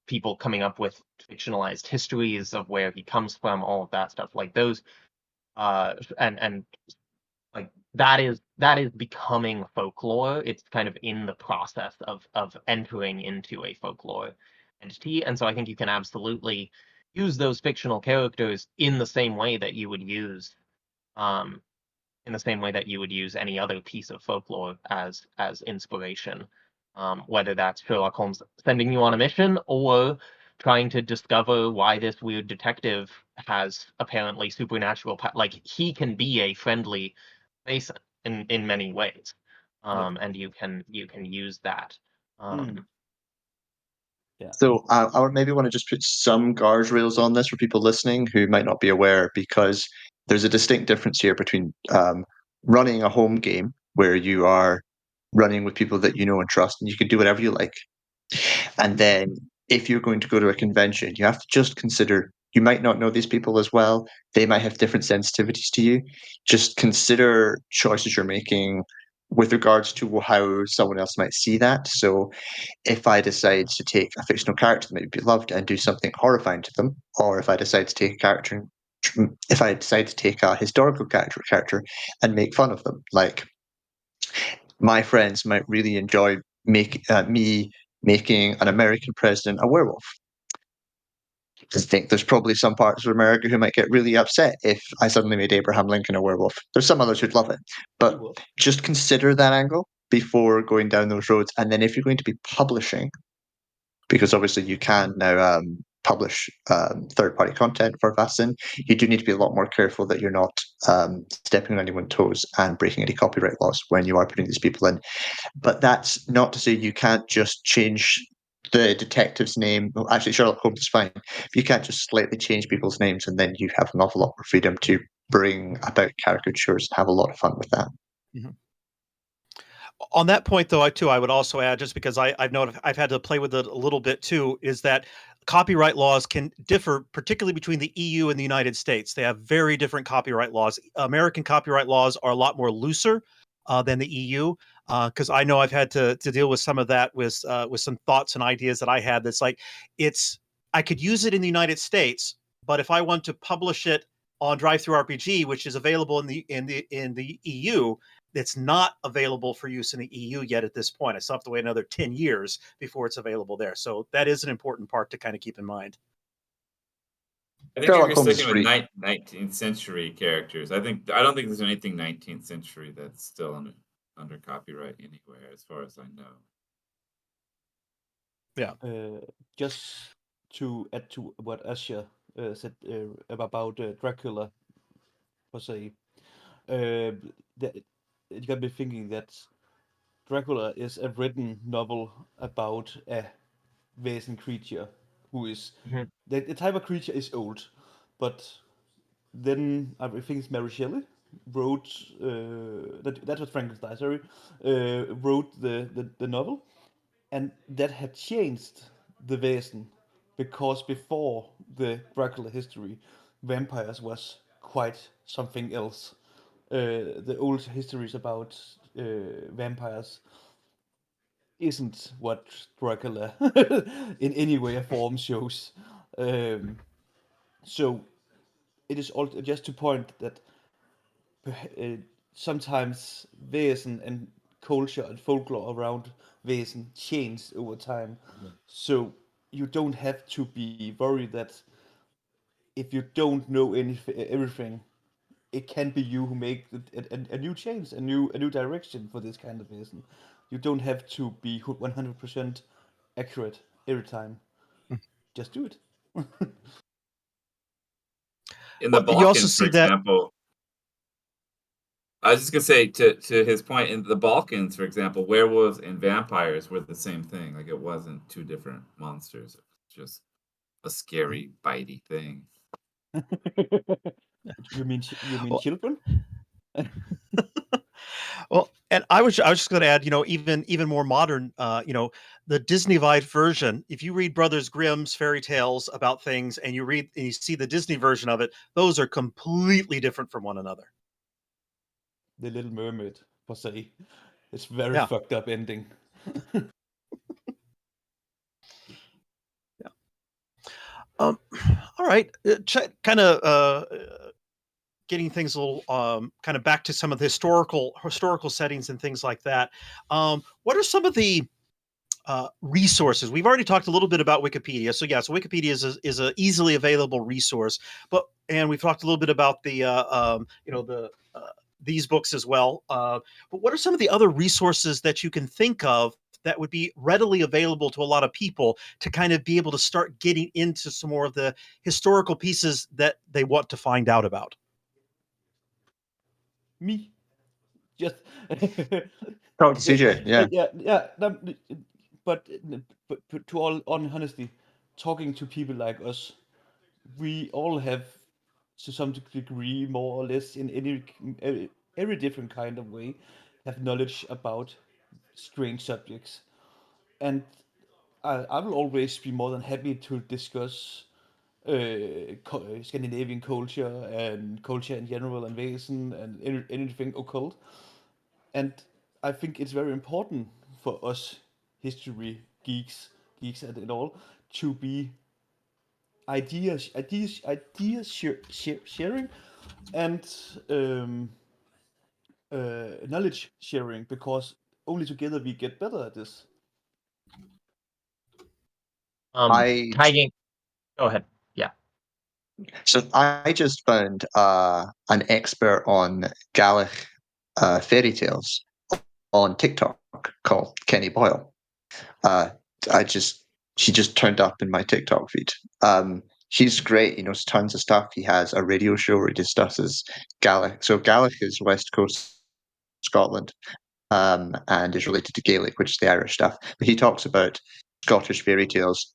people coming up with fictionalized histories of where he comes from, all of that stuff, like those, and like that is becoming folklore. It's kind of in the process of entering into a folklore entity, and so I think you can absolutely use those fictional characters in the same way that you would use um any other piece of folklore as inspiration, whether that's Sherlock Holmes sending you on a mission or trying to discover why this weird detective has apparently supernatural like he can be a friendly Vaesen in many ways, and you can use that. Yeah. So I would maybe want to just put some guardrails on this for people listening who might not be aware, because there's a distinct difference here between running a home game where you are running with people that you know and trust, and you can do whatever you like. And then if you're going to go to a convention, you have to just consider you might not know these people as well. They might have different sensitivities to you. Just consider choices you're making with regards to how someone else might see that. So if I decide to take a fictional character that might be loved and do something horrifying to them, or if I decide to take a character, if I decide to take a historical character and make fun of them, like my friends might really enjoy me making an American president a werewolf. I think there's probably some parts of America who might get really upset if I suddenly made Abraham Lincoln a werewolf. There's some others who'd love it, but just consider that angle before going down those roads. And then if you're going to be publishing, because obviously you can now publish third-party content for Vaesen, you do need to be a lot more careful that you're not stepping on anyone's toes and breaking any copyright laws when you are putting these people in. But that's not to say you can't just change the detective's name. Well, actually, Sherlock Holmes is fine. You can't just slightly change people's names, and then you have an awful lot more freedom to bring about caricatures and have a lot of fun with that. Mm-hmm. On that point, though, I would also add, just because I've noticed, I've had to play with it a little bit too, is that copyright laws can differ, particularly between the EU and the United States. They have very different copyright laws. American copyright laws are a lot more looser than the EU, because I know I've had to deal with some of that with some thoughts and ideas that I had. That's like, I could use it in the United States, but if I want to publish it on DriveThruRPG, which is available in the EU, it's not available for use in the EU yet at this point. I still have to wait another 10 years before it's available there. So that is an important part to kind of keep in mind. I think if you're sticking with 19th century characters, I don't think there's anything 19th century that's still under copyright anywhere, as far as I know. Yeah. Just to add to what Asher said about Dracula, per se, you got me thinking that Dracula is a written novel about a Vaesen creature who is the type of creature is old, but then I think it's Mary Shelley wrote that was Frankenstein. Sorry, wrote the novel, and that had changed the Vaesen, because before the Dracula history, vampires was quite something else. The old histories about vampires isn't what Dracula in any way or form shows. So it is all just to point that sometimes Vaesen and culture and folklore around Vaesen change over time. So you don't have to be worried that if you don't know everything, it can be you who make a new change, a new direction for this kind of Vaesen. You don't have to be 100% accurate every time. Just do it. In the You also Balkans, for see that. example, I was just gonna say to his point, in the Balkans, for example, werewolves and vampires were the same thing. Like, it wasn't two different monsters. It was just a scary, bitey thing. You mean Well, children? Well, And I was just going to add, even more modern, the Disneyfied version. If you read Brothers Grimm's fairy tales about things, and you see the Disney version of it, those are completely different from one another. The Little Mermaid, per se. It's very Yeah. fucked up ending. Yeah. All right. Kind of getting things a little kind of back to some of the historical settings and things like that. What are some of the resources? We've already talked a little bit about Wikipedia. So Wikipedia is a easily available resource, and we've talked a little bit about these books as well. But what are some of the other resources that you can think of that would be readily available to a lot of people to kind of be able to start getting into some more of the historical pieces that they want to find out about? Me. Just Talk to CJ. Yeah. yeah. But to all honesty, talking to people like us, we all have, to some degree, more or less, in every different kind of way, have knowledge about strange subjects, and I will always be more than happy to discuss Scandinavian culture and culture in general and Vaesen and anything occult. And I think it's very important for us history geeks and it all to be sharing and knowledge sharing, because only together we get better at this. Tagging. Go ahead. Yeah. So I just found an expert on Gaelic fairy tales on TikTok called Kenny Boyle. She just turned up in my TikTok feed. She's great. He knows tons of stuff. He has a radio show where he discusses Gaelic. So Gaelic is West Coast Scotland, and is related to Gaelic, which is the Irish stuff. But he talks about Scottish fairy tales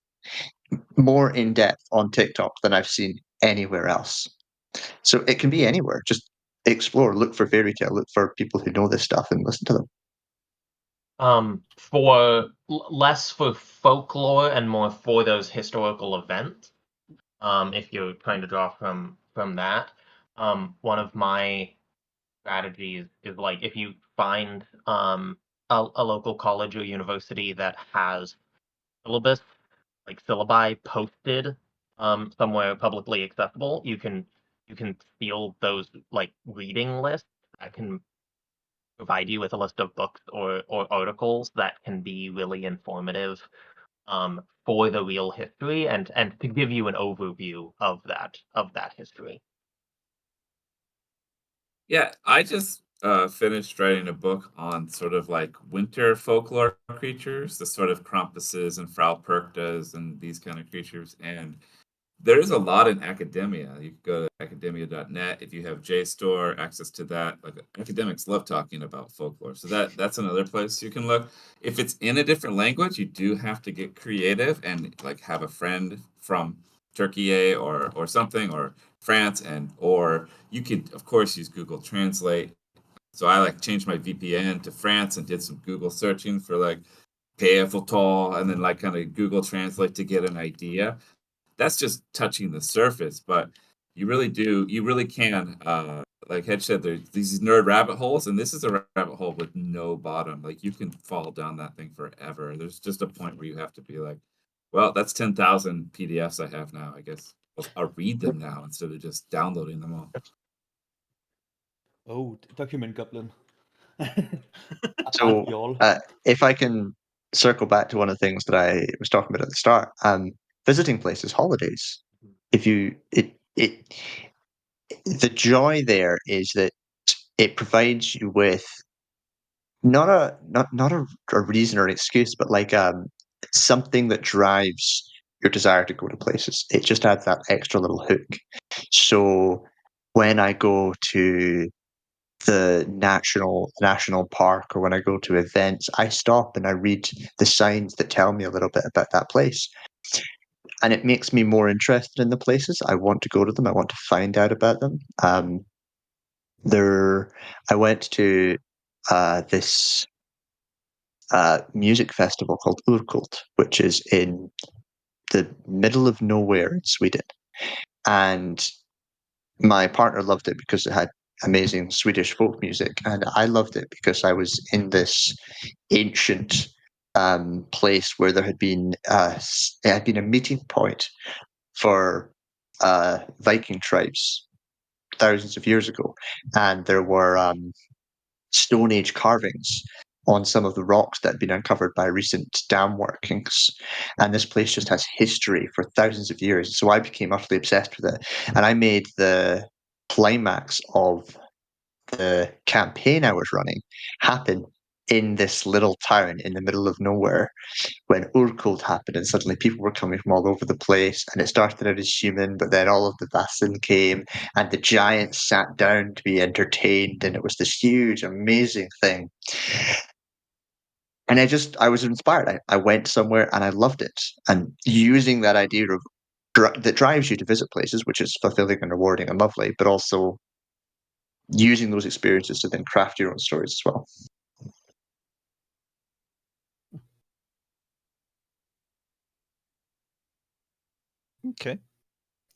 more in depth on TikTok than I've seen anywhere else. So it can be anywhere. Just explore, look for fairy tale, look for people who know this stuff, and listen to them. For less for folklore and more for those historical events. If you're trying to draw from that, one of my strategies is like if you find a local college or university that has syllabus like syllabi posted somewhere publicly accessible, you can steal those like reading lists that can provide you with a list of books or articles that can be really informative for the real history and to give you an overview of that history. Yeah, I just finished writing a book on sort of like winter folklore creatures, the sort of Krampuses and Frauperktas and these kind of creatures. And there is a lot in academia. You can go to academia.net if you have JSTOR, access to that. Like academics love talking about folklore. So that's another place you can look. If it's in a different language, you do have to get creative and like have a friend from Turkey or something or France or you could of course use Google Translate. So I like changed my VPN to France and did some Google searching for like PFL and then like kind of Google Translate to get an idea. That's just touching the surface, but you really can, like Hedge said, there's these nerd rabbit holes, and this is a rabbit hole with no bottom. Like you can fall down that thing forever. There's just a point where you have to be like, well, that's 10,000 PDFs I have now. I guess I'll read them now instead of just downloading them all. Oh, document goblin. So Y'all. if I can circle back to one of the things that I was talking about at the start, visiting places, holidays. If you the joy there is that it provides you with not a reason or an excuse, but like something that drives your desire to go to places. It just adds that extra little hook. So when I go to the national park or when I go to events, I stop and I read the signs that tell me a little bit about that place. And it makes me more interested in the places. I want to go to them. I want to find out about them. I went to this music festival called Urkult, which is in the middle of nowhere in Sweden. And my partner loved it because it had amazing Swedish folk music, and I loved it because I was in this ancient place where there had been it had been a meeting point for Viking tribes thousands of years ago, and there were Stone Age carvings on some of the rocks that had been uncovered by recent dam workings. And this place just has history for thousands of years. So I became utterly obsessed with it. And I made the climax of the campaign I was running happen in this little town in the middle of nowhere when Urkult happened, and suddenly people were coming from all over the place, and it started out as human, but then all of the Vaesen came, and the giants sat down to be entertained, and it was this huge, amazing thing. And I was inspired. I went somewhere and I loved it. And using that idea of that drives you to visit places, which is fulfilling and rewarding and lovely, but also using those experiences to then craft your own stories as well. Okay.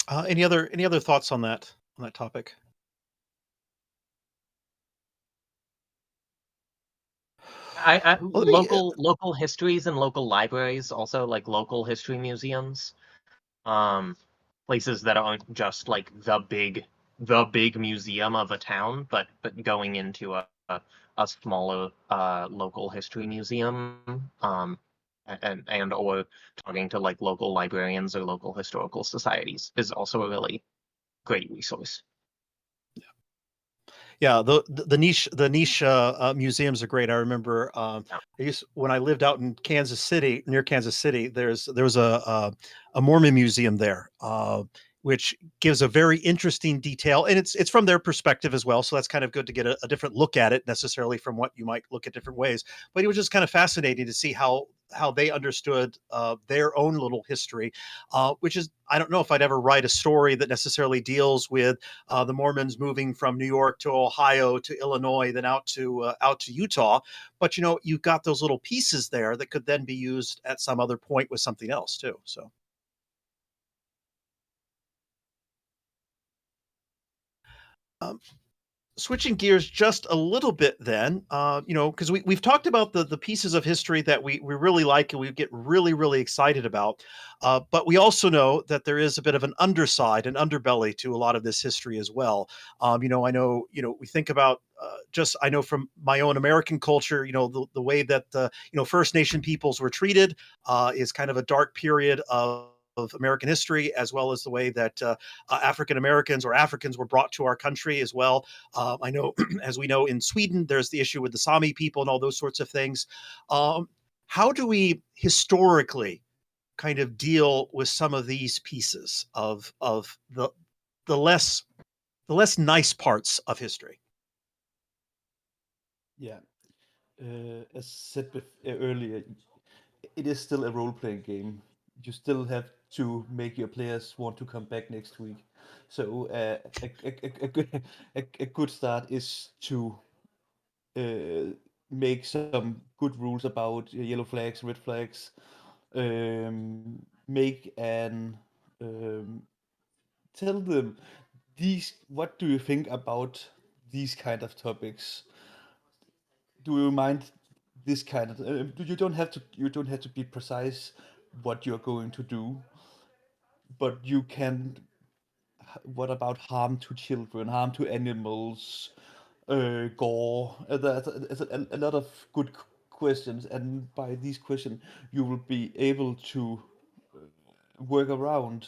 Any other thoughts on that topic? Well, let me, Local histories and local libraries, also like local history museums, places that aren't just like the big museum of a town, but going into a smaller local history museum, and or talking to like local librarians or local historical societies is also a really great resource. Yeah, the niche museums are great. I remember when I lived out in Kansas City, near Kansas City. There was a Mormon museum there, which gives a very interesting detail, and it's from their perspective as well. So that's kind of good to get a different look at it, necessarily from what you might look at different ways. But it was just kind of fascinating to see how they understood their own little history, which is, I don't know if I'd ever write a story that necessarily deals with the Mormons moving from New York to Ohio to Illinois, then out to Utah. But you've got those little pieces there that could then be used at some other point with something else too. So. Switching gears just a little bit then, because we've talked about the pieces of history that we really like and we get really, really excited about. But we also know that there is a bit of an underside, an underbelly to a lot of this history as well. I know, we think about I know from my own American culture, the way that First Nation peoples were treated is kind of a dark period of American history, as well as the way that African Americans or Africans were brought to our country as well. I know, as we know, in Sweden, there's the issue with the Sami people and all those sorts of things. How do we historically kind of deal with some of these pieces of the less nice parts of history? Yeah. As said earlier, it is still a role-playing game. You still have to make your players want to come back next week. So a good start is to make some good rules about yellow flags, red flags. Make an tell them these. What do you think about these kind of topics? Do you mind this kind of? You don't have to. You don't have to be precise what you're going to do, but you can. What about harm to children, harm to animals, gore? There's a lot of good questions, and by these questions, you will be able to work around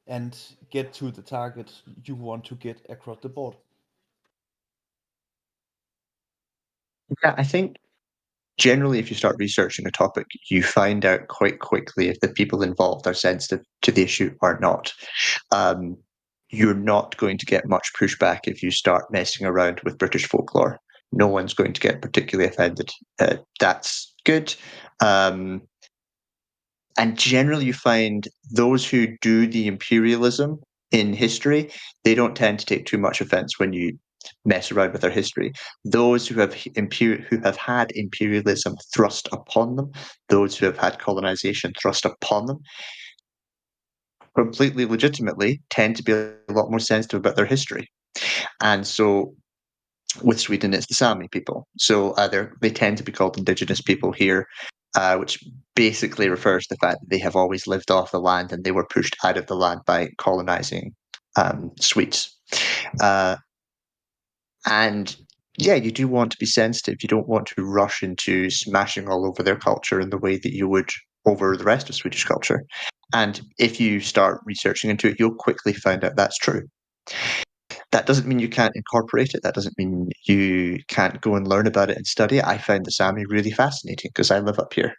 and get to the target you want to get across the board. Yeah, I think generally, if you start researching a topic, you find out quite quickly if the people involved are sensitive to the issue or not. You're not going to get much pushback if you start messing around with British folklore. No one's going to get particularly offended. That's good. And generally, you find those who do the imperialism in history, they don't tend to take too much offense when you mess around with their history. Those who have had imperialism thrust upon them, those who have had colonization thrust upon them, completely legitimately tend to be a lot more sensitive about their history. And so with Sweden, it's the Sami people. So they tend to be called indigenous people here, which basically refers to the fact that they have always lived off the land and they were pushed out of the land by colonizing Swedes. And yeah, you do want to be sensitive. You don't want to rush into smashing all over their culture in the way that you would over the rest of Swedish culture. And if you start researching into it, you'll quickly find out that's true. That doesn't mean you can't incorporate it. That doesn't mean you can't go and learn about it and study it. I find the Sami really fascinating because I live up here.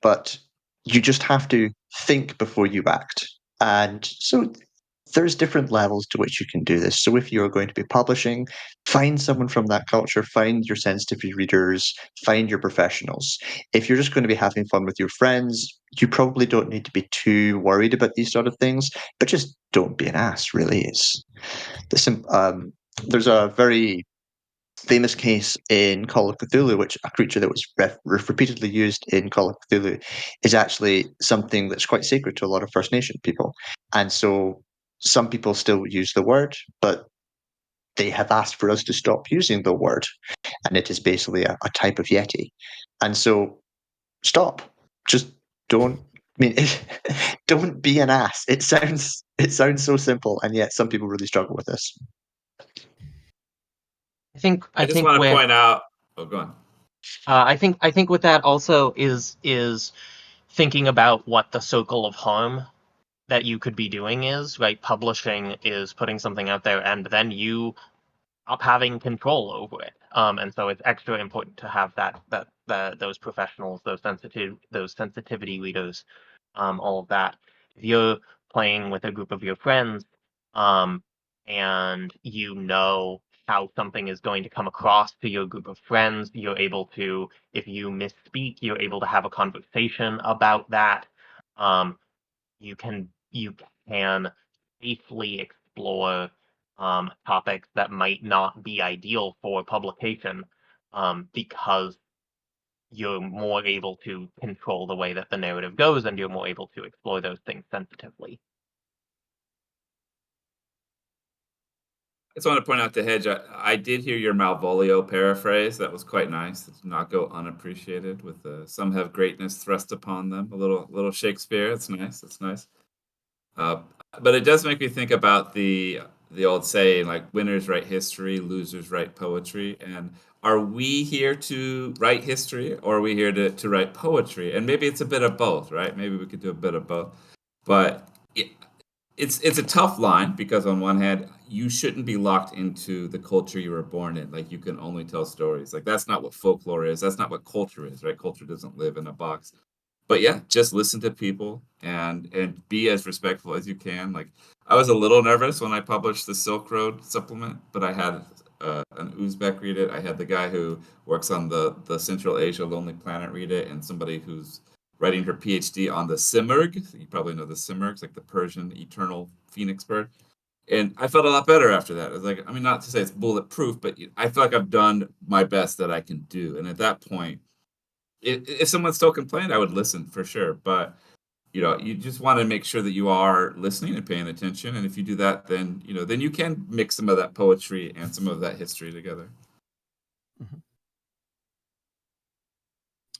But you just have to think before you act. And so there's different levels to which you can do this. So if you're going to be publishing, find someone from that culture, find your sensitivity readers, find your professionals. If you're just going to be having fun with your friends, you probably don't need to be too worried about these sort of things, but just don't be an ass, really. There's a very famous case in Call of Cthulhu, which a creature that was repeatedly used in Call of Cthulhu is actually something that's quite sacred to a lot of First Nation people. And so some people still use the word, but they have asked for us to stop using the word. And it is basically a type of Yeti. And so stop. Just don't. I mean, don't be an ass. It sounds so simple, and yet some people really struggle with this. I just want to point out. Oh, go on. I think with that also is thinking about what the circle of harm that you could be doing is, right? Publishing is putting something out there, and then you up having control over it. And so it's extra important to have those professionals, those sensitivity leaders, all of that. If you're playing with a group of your friends, and you know how something is going to come across to your group of friends, you're able to, if you misspeak, you're able to have a conversation about that. You can safely explore topics that might not be ideal for publication, because you're more able to control the way that the narrative goes, and you're more able to explore those things sensitively. I just want to point out to Hedge, I did hear your Malvolio paraphrase. That was quite nice. It did not go unappreciated. With some have greatness thrust upon them. A little Shakespeare. It's nice. It's nice. But it does make me think about the old saying, like, winners write history, losers write poetry. And are we here to write history, or are we here to write poetry? And maybe it's a bit of both, right? Maybe we could do a bit of both. But it's a tough line, because on one hand, you shouldn't be locked into the culture you were born in. Like, you can only tell stories. Like, that's not what folklore is. That's not what culture is, right? Culture doesn't live in a box. But yeah, just listen to people and be as respectful as you can. Like, I was a little nervous when I published the Silk Road supplement, but I had an Uzbek read it. I had the guy who works on the Central Asia Lonely Planet read it, and somebody who's writing her PhD on the Simurgh. You probably know the Simurghs, like the Persian eternal phoenix bird. And I felt a lot better after that. It's like, I mean, not to say it's bulletproof, but I feel like I've done my best that I can do. And at that point, if someone still complained, I would listen for sure. But you just want to make sure that you are listening and paying attention. And if you do that, then then you can mix some of that poetry and some of that history together. Mhm.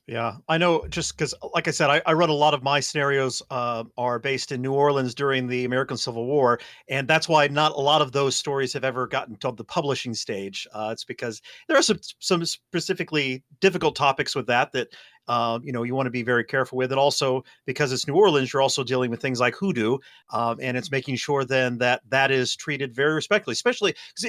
Yeah, I know, just because, like I said, I run a lot of my scenarios are based in New Orleans during the American Civil War, and that's why not a lot of those stories have ever gotten to the publishing stage. It's because there are some specifically difficult topics with that you want to be very careful with, and also because it's New Orleans, you're also dealing with things like hoodoo, and it's making sure then that is treated very respectfully, especially because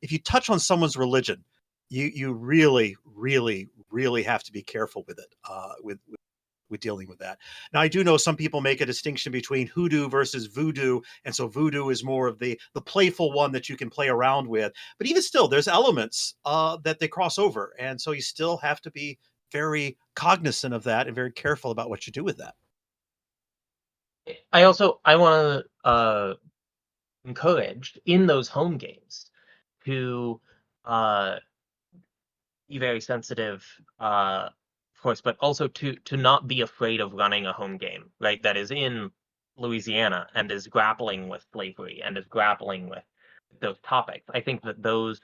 if you touch on someone's religion, you really, really, really have to be careful with it, with dealing with that. Now, I do know some people make a distinction between hoodoo versus voodoo, and so voodoo is more of the playful one that you can play around with. But even still, there's elements that they cross over, and so you still have to be very cognizant of that and very careful about what you do with that. I want to encourage in those home games to be very sensitive, of course, but also to not be afraid of running a home game, right? That is in Louisiana and is grappling with slavery and is grappling with those topics. I think that those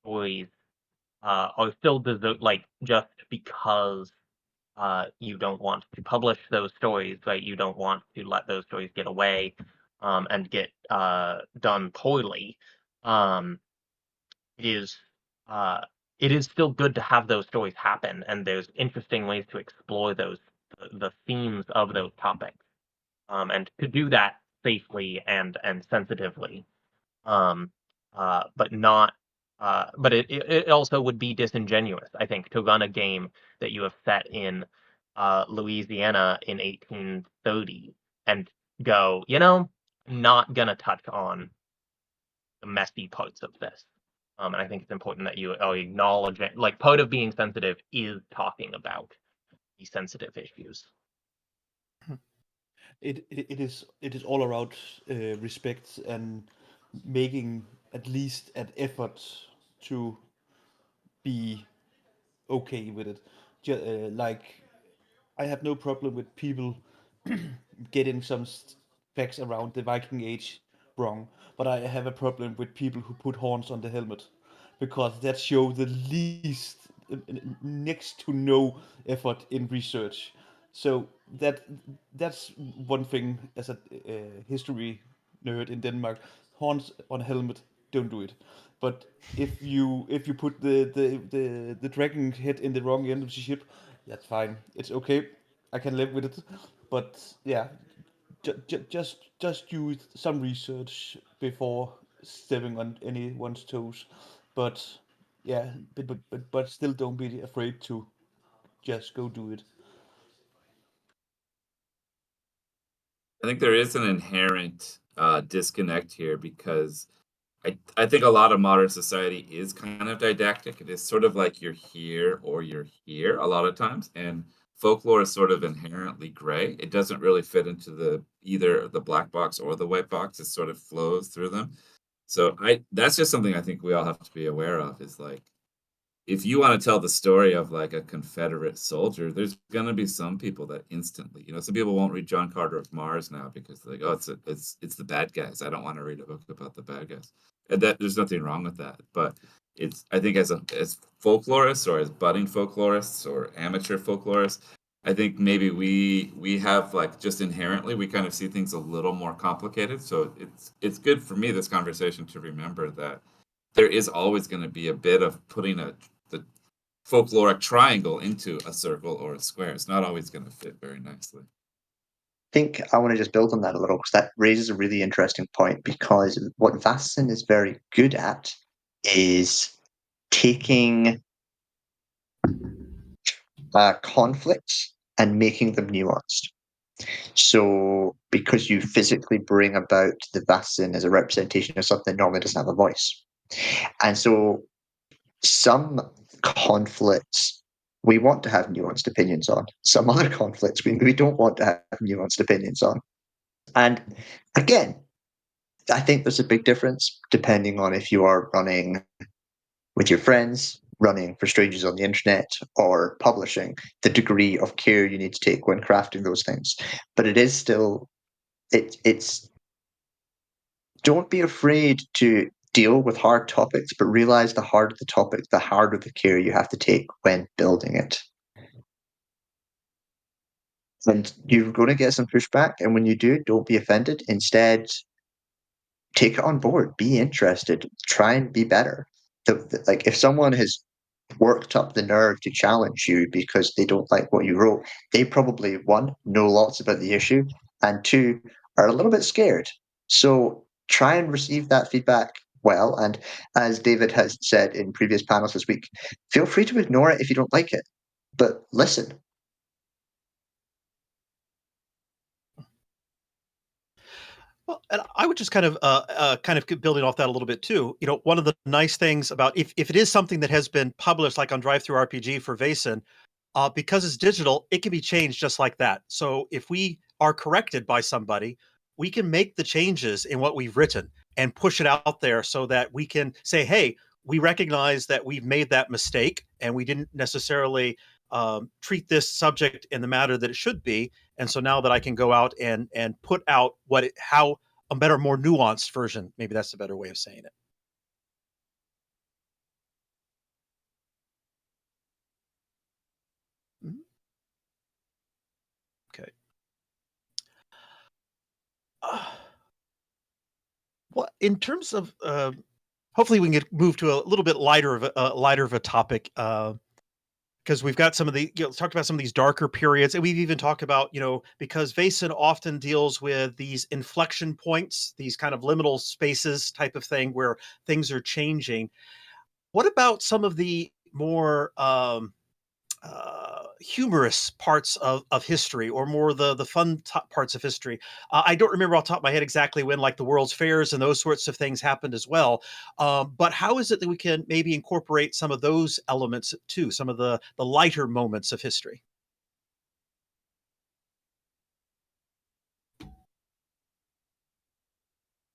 stories are still like just because you don't want to publish those stories, right? You don't want to let those stories get away and get done poorly. It is uh, it is still good to have those stories happen, and there's interesting ways to explore the themes of those topics, and to do that safely and sensitively. Um, but not. But it also would be disingenuous, I think, to run a game that you have set in Louisiana in 1830 and go, not gonna touch on the messy parts of this. And I think it's important that you acknowledge it. Like, part of being sensitive is talking about these sensitive issues. It is all around respect and making at least an effort to be okay with it. Like, I have no problem with people getting some facts around the Viking Age wrong, but I have a problem with people who put horns on the helmet, because that show the least, next to no effort in research. So that's one thing as a history nerd in Denmark. Horns on a helmet, don't do it. But if you put the dragon head in the wrong end of the ship, that's fine. It's okay. I can live with it. But yeah, just use some research before stepping on anyone's toes. But yeah, but still don't be afraid to just go do it. I think there is an inherent disconnect here because I think a lot of modern society is kind of didactic. It is sort of like you're here or you're here a lot of times, and folklore is sort of inherently gray. It doesn't really fit into either the black box or the white box. It sort of flows through them. So that's just something I think we all have to be aware of is like if you want to tell the story of like a Confederate soldier, there's gonna be some people that instantly, some people won't read John Carter of Mars now because they're like, oh, it's the bad guys. I don't want to read a book about the bad guys. And that there's nothing wrong with that. But I think as folklorists or as budding folklorists or amateur folklorists, I think maybe we have like just inherently we kind of see things a little more complicated. So it's good for me this conversation to remember that there is always going to be a bit of putting the folkloric triangle into a circle or a square. It's not always going to fit very nicely. I think I want to just build on that a little because that raises a really interesting point, because what Vaesen is very good at is taking conflicts and making them nuanced. So because you physically bring about the Vaesen as a representation of something that normally doesn't have a voice. And so some conflicts we want to have nuanced opinions on. Some other conflicts we don't want to have nuanced opinions on. And again, I think there's a big difference depending on if you are running with your friends, running for strangers on the internet, or publishing, the degree of care you need to take when crafting those things. But it is still, it's don't be afraid to deal with hard topics, but realize the harder the topic, the harder the care you have to take when building it. And you're going to get some pushback, and when you do, don't be offended. Instead, take it on board, be interested, try and be better. Like if someone has worked up the nerve to challenge you because they don't like what you wrote, they probably, one, know lots about the issue, and two, are a little bit scared. So try and receive that feedback well. And as David has said in previous panels this week, feel free to ignore it if you don't like it, but listen. Well, and I would just kind of building off that a little bit too. One of the nice things about if it is something that has been published, like on Drive Through RPG for Vaesen, because it's digital, it can be changed just like that. So if we are corrected by somebody, we can make the changes in what we've written and push it out there so that we can say, hey, we recognize that we've made that mistake and we didn't necessarily treat this subject in the manner that it should be. And so now that I can go out and put out how a better, more nuanced version, maybe that's a better way of saying it. Okay. Well, in terms of hopefully we can move to a little bit lighter of a topic, because we've got some of the talked about some of these darker periods, and we've even talked about because Vaesen often deals with these inflection points, these kind of liminal spaces type of thing where things are changing. What about some of the more humorous parts of history, or more the fun parts of history? I don't remember off the top of my head exactly when, like, the World's Fairs and those sorts of things happened as well. But how is it that we can maybe incorporate some of those elements too, some of the lighter moments of history?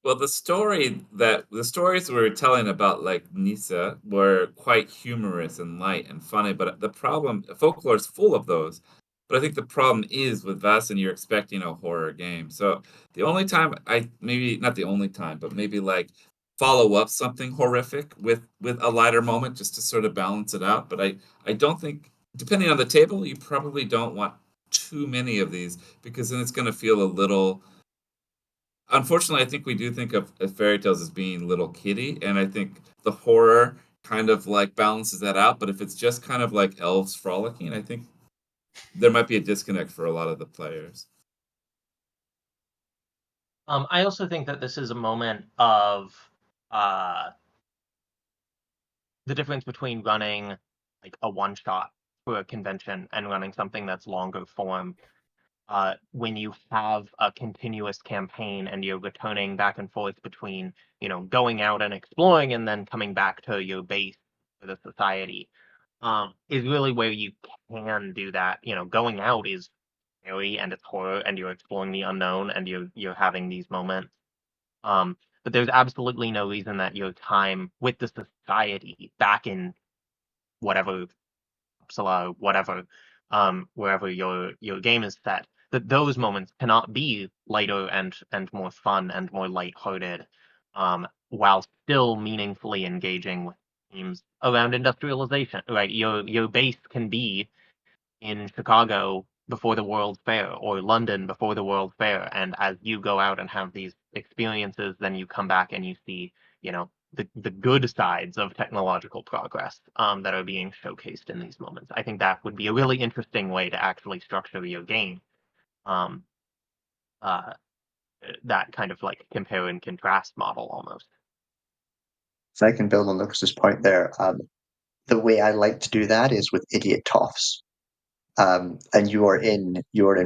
Well, the stories we were telling about, like, Nisa, were quite humorous and light and funny, but the problem, folklore is full of those. But I think the problem is with Vaesen, you're expecting a horror game. So the only time maybe not the only time, but maybe like follow up something horrific with a lighter moment just to sort of balance it out. But I don't think, depending on the table, you probably don't want too many of these, because then it's going to feel a little. Unfortunately, I think we do think of fairy tales as being little kiddie, and I think the horror kind of like balances that out. But if it's just kind of like elves frolicking, I think there might be a disconnect for a lot of the players. I also think that this is a moment of uh, the difference between running like a one shot for a convention and running something that's longer form. When you have a continuous campaign and you're returning back and forth between, going out and exploring and then coming back to your base for the society, is really where you can do that. Going out is scary and it's horror and you're exploring the unknown and you're having these moments. But there's absolutely no reason that your time with the society back in whatever Uppsala, whatever, wherever your game is set, that those moments cannot be lighter and more fun and more lighthearted, while still meaningfully engaging with themes around industrialization. Right, your base can be in Chicago before the World's Fair, or London before the World's Fair, and as you go out and have these experiences, then you come back and you see, the good sides of technological progress that are being showcased in these moments. I think that would be a really interesting way to actually structure your game. Um, uh, that kind of like compare and contrast model almost. If I can build on Lucas's point there, the way I like to do that is with idiot toffs. And you are in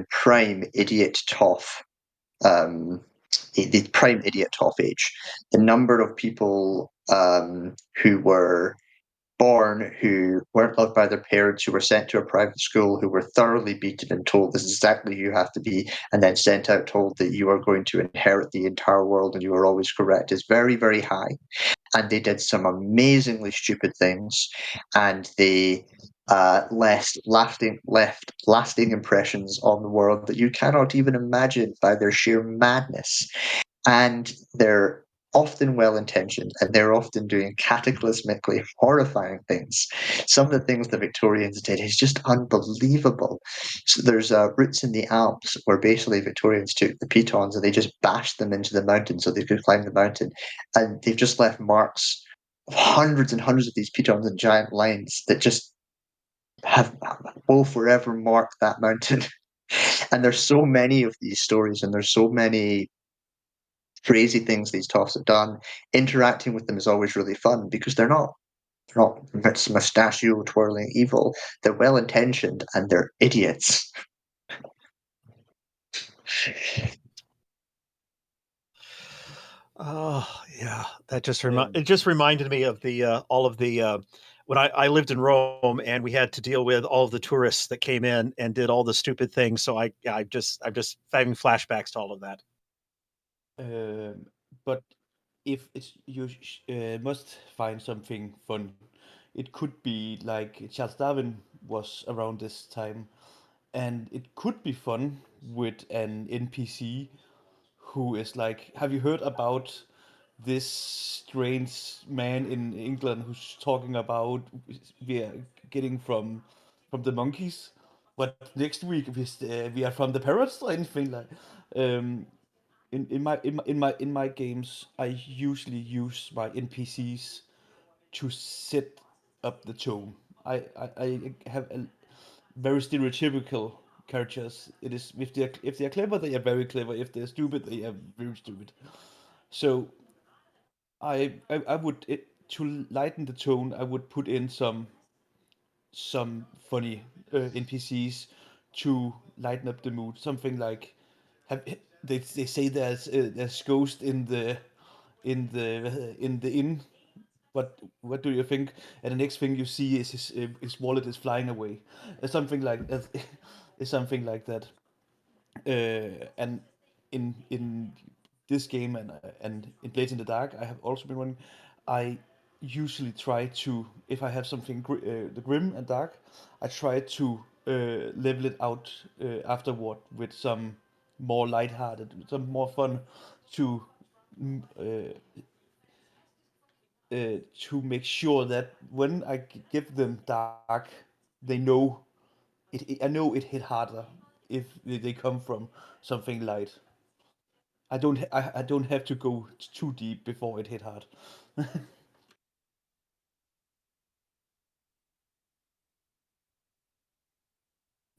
prime idiot toff, the prime idiot toff age. The number of people who were born, who weren't loved by their parents, who were sent to a private school, who were thoroughly beaten and told this is exactly who you have to be, and then sent out told that you are going to inherit the entire world and you are always correct, is very, very high. And they did some amazingly stupid things, and they left lasting impressions on the world that you cannot even imagine by their sheer madness. And they're often well-intentioned, and they're often doing cataclysmically horrifying things. Some of the things the Victorians did is just unbelievable. So there's routes in the Alps where basically Victorians took the pitons and they just bashed them into the mountain so they could climb the mountain, and they've just left marks of hundreds and hundreds of these pitons in giant lines that just will forever mark that mountain. And there's so many of these stories, and there's so many crazy things these toffs have done. Interacting with them is always really fun because they're not mustachio twirling evil. They're well intentioned and they're idiots. Oh yeah, that just it just reminded me of the all of the when I lived in Rome and we had to deal with all of the tourists that came in and did all the stupid things. So I'm just having flashbacks to all of that. But if it's you must find something fun. It could be like Charles Darwin was around this time, and it could be fun with an NPC who is like, have you heard about this strange man in England who's talking about we are getting from the monkeys, but next week we are from the parrots or anything like. Um, in my games, I usually use my NPCs to set up the tone. I have a very stereotypical characters. It is if they are clever, they are very clever. If they're stupid, they are very stupid. So I would to lighten the tone, I would put in some funny NPCs to lighten up the mood. Something like have they say there's ghost in the inn. What do you think? And the next thing you see is his wallet is flying away. Something like that. Is something like that. And in this game and in Blades in the Dark, I have also been running. I usually try to, if I have something the grim and dark, I try to level it out afterward with some more lighthearted, some more fun to mm, to make sure that when I give them dark, they know I know it hit harder if they come from something light. I don't have to go too deep before it hit hard.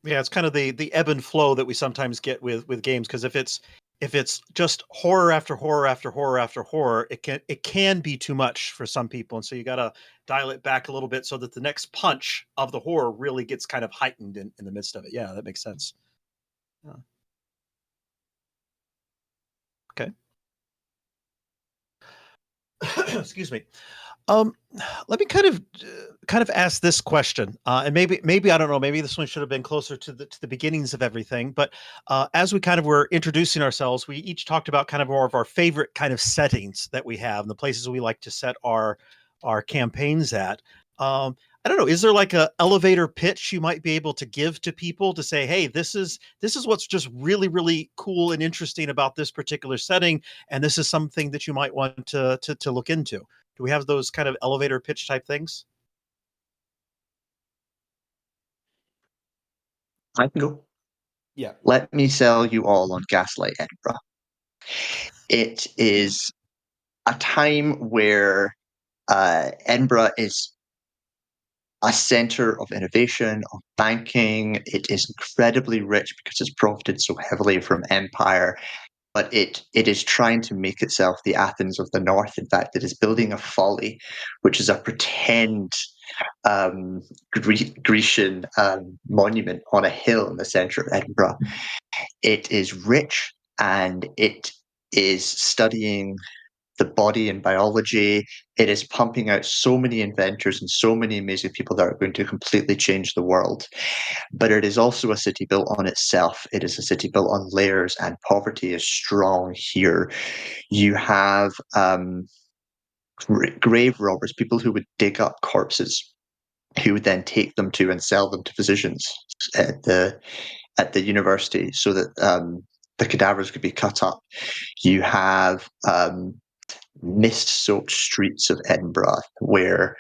Yeah, it's kind of the ebb and flow that we sometimes get with games, because if it's just horror after horror after horror after horror, it can be too much for some people, and so you got to dial it back a little bit so that the next punch of the horror really gets kind of heightened in the midst of it. Yeah, that makes sense. Yeah. Okay. Excuse me. Um, Let me kind of ask this question, and maybe I don't know. Maybe this one should have been closer to the beginnings of everything. But as we kind of were introducing ourselves, we each talked about kind of more of our favorite kind of settings that we have, and the places we like to set our campaigns at. I don't know. Is there like a elevator pitch you might be able to give to people to say, "Hey, this is what's just really really cool and interesting about this particular setting, and this is something that you might want to look into." Do we have those kind of elevator pitch type things? I can go. Yeah. Let me sell you all on Gaslight Edinburgh. It is a time where Edinburgh is a center of innovation, of banking. It is incredibly rich because it's profited so heavily from empire, but it is trying to make itself the Athens of the North. In fact, it is building a folly, which is a pretend Grecian monument on a hill in the center of Edinburgh. It is rich and it is studying the body and biology. It is pumping out so many inventors and so many amazing people that are going to completely change the world. But it is also a city built on itself. It is a city built on layers, and poverty is strong here. You have grave robbers, people who would dig up corpses, who would then take them to and sell them to physicians at the university, so that the cadavers could be cut up. You have mist-soaked streets of Edinburgh where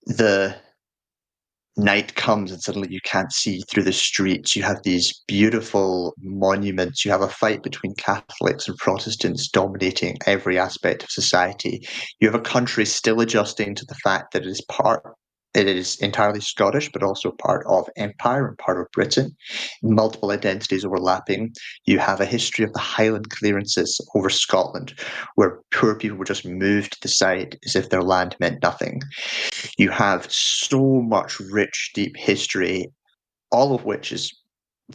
the night comes and suddenly you can't see through the streets. You have these beautiful monuments. You have a fight between Catholics and Protestants dominating every aspect of society. You have a country still adjusting to the fact that it is entirely Scottish, but also part of Empire and part of Britain, multiple identities overlapping. You have a history of the Highland clearances over Scotland, where poor people were just moved to the side as if their land meant nothing. You have so much rich, deep history, all of which is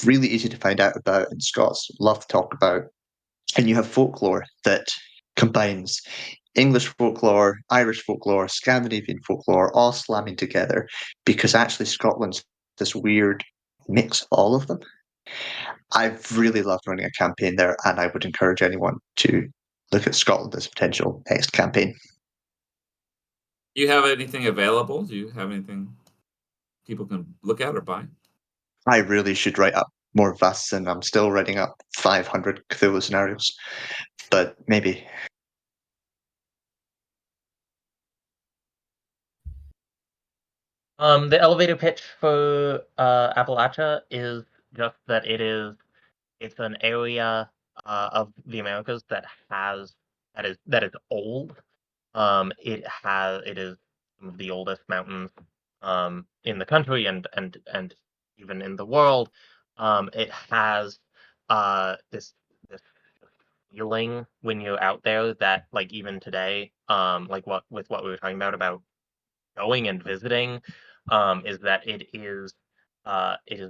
really easy to find out about, and Scots love to talk about. And you have folklore that combines English folklore, Irish folklore, Scandinavian folklore, all slamming together, because actually Scotland's this weird mix of all of them. I've really loved running a campaign there, and I would encourage anyone to look at Scotland as a potential next campaign. Do you have anything available? Do you have anything people can look at or buy? I really should write up more VaesenCon. I'm still writing up 500 Cthulhu scenarios, but maybe. The elevator pitch for Appalachia is just that it's an area of the Americas that is old. It is some of the oldest mountains in the country and even in the world. It has this feeling when you're out there that like even today, like what we were talking about going and visiting, is that it is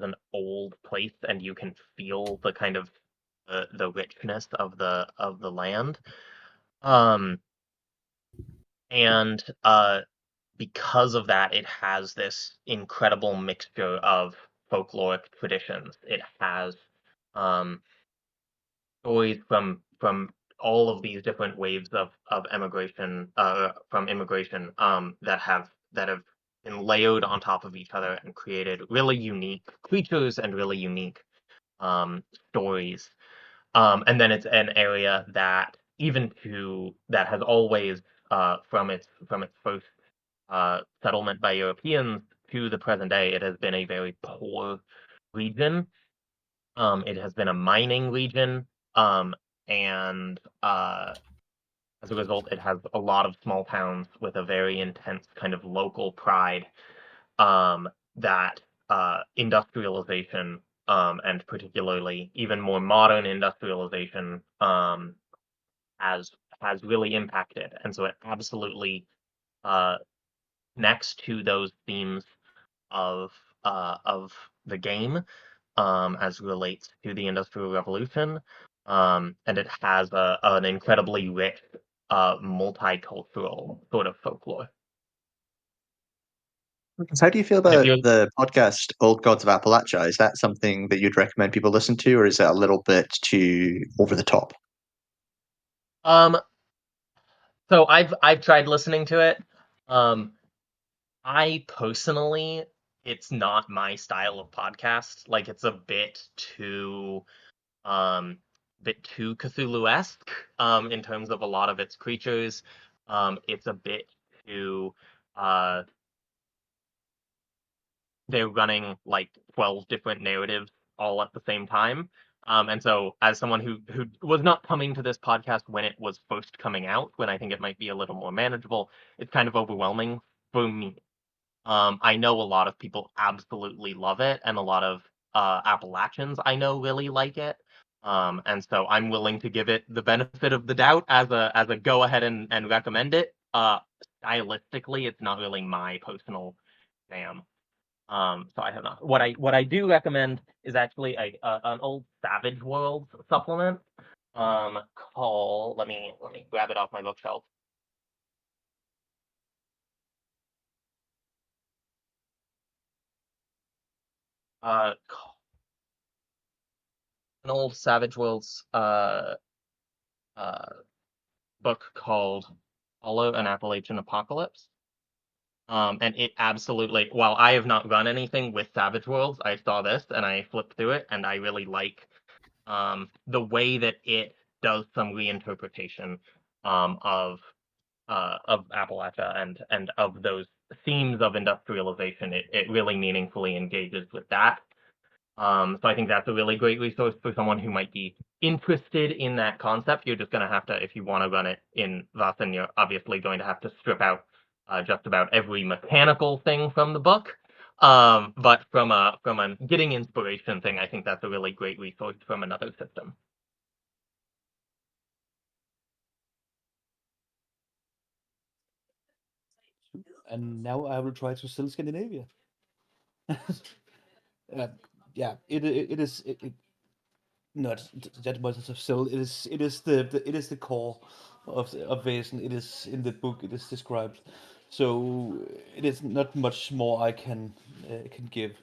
an old place and you can feel the kind of the richness of the land. Um, and because of that, it has this incredible mixture of folkloric traditions. It has um, stories from all of these different waves of immigration from immigration that have been layered on top of each other and created really unique creatures and really unique stories. And then it's an area that that has always from its first settlement by Europeans to the present day, it has been a very poor region. It has been a mining region, and as a result, it has a lot of small towns with a very intense kind of local pride that industrialization, and particularly even more modern industrialization, has really impacted. And so it absolutely connects to those themes of the game, as relates to the Industrial Revolution, and it has an incredibly rich, multicultural sort of folklore. So how do you feel And if about you the podcast Old Gods of Appalachia? Is that something that you'd recommend people listen to, or is it a little bit too over the top? um, so I've tried listening to it. Um, I personally, it's not my style of podcast. Like it's a bit too Cthulhu-esque, in terms of a lot of its creatures. It's a bit too uh they're running like 12 different narratives all at the same time. And so as someone who was not coming to this podcast when it was first coming out, when I think it might be a little more manageable, it's kind of overwhelming for me. I know a lot of people absolutely love it, and a lot of Appalachians I know really like it. And so I'm willing to give it the benefit of the doubt as a go ahead and recommend it. Stylistically, it's not really my personal jam. So I have not. What I do recommend is actually an old Savage Worlds supplement. Called let me grab it off my bookshelf. Uh, an old Savage Worlds uh book called Hollow an Appalachian Apocalypse. And it absolutely, while I have not run anything with Savage Worlds, I saw this and I flipped through it, and I really like the way that it does some reinterpretation of Appalachia and of those themes of industrialization. It really meaningfully engages with that. So I think that's a really great resource for someone who might be interested in that concept. You're just going to have to, if you want to run it in Vaesen, you're obviously going to have to strip out just about every mechanical thing from the book. But from a getting inspiration thing, I think that's a really great resource from another system. And now I will try to sell Scandinavia. Yeah, it is not that much of sell. It is the core of Vaesen. It is in the book. It is described. So it is not much more I can give.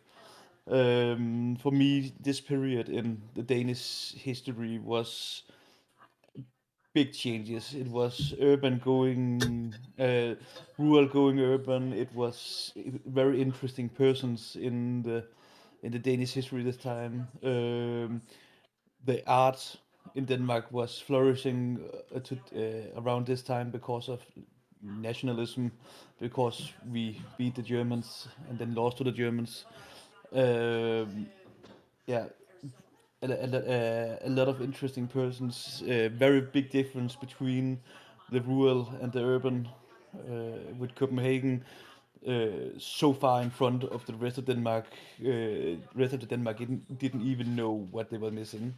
For me, this period in the Danish history was big changes. It was urban going, rural going urban. It was very interesting persons in the Danish history this time. The art in Denmark was flourishing around this time because of nationalism, because we beat the Germans and then lost to the Germans. Um, yeah, a lot of interesting persons. Very big difference between the rural and the urban, with Copenhagen so far in front of the rest of Denmark. Rest of the Denmark didn't even know what they were missing.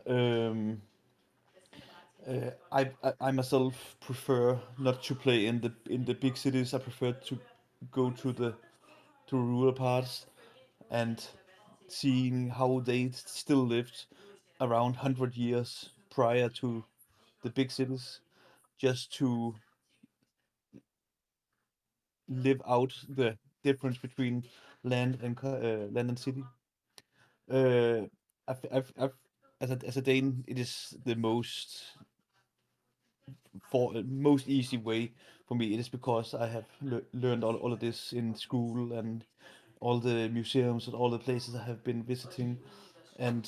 Um, I myself prefer not to play in the big cities. I prefer to go to rural parts and seeing how they still lived around 100 years prior to the big cities, just to live out the difference between land and city. Uh, as a Dane, it is the most easy way for me. It is because I have learned all of this in school and all the museums and all the places I have been visiting. And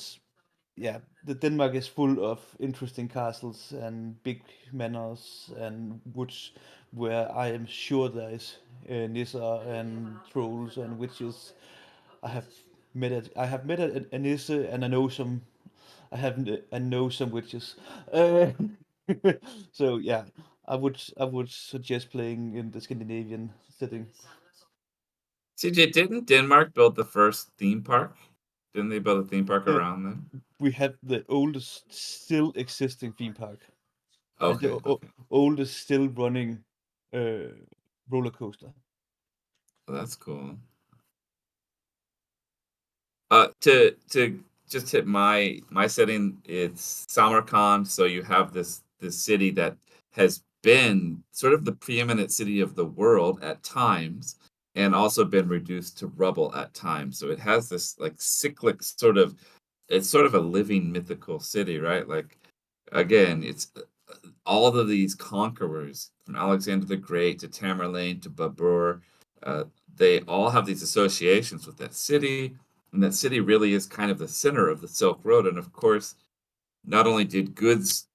yeah, the Denmark is full of interesting castles and big manors and woods where I am sure there is Nisser and trolls and witches. I have I have met a Nisse and I know some witches. Uh, so yeah, I would suggest playing in the Scandinavian setting. CJ, didn't Denmark build the first theme park? Didn't they build a theme park Uh, around then? we have the oldest still existing theme park and the Okay, okay. oldest still running uh, roller coaster. Well, that's cool. To just hit my setting, it's Samarkand. So you have this city that has been sort of the preeminent city of the world at times, and also been reduced to rubble at times. So it has this like cyclic sort of, it's sort of a living mythical city, right? Like again, it's all of these conquerors from Alexander the Great to Tamerlane to Babur, uh, they all have these associations with that city, and that city really is kind of the center of the Silk Road. And of course, not only did goods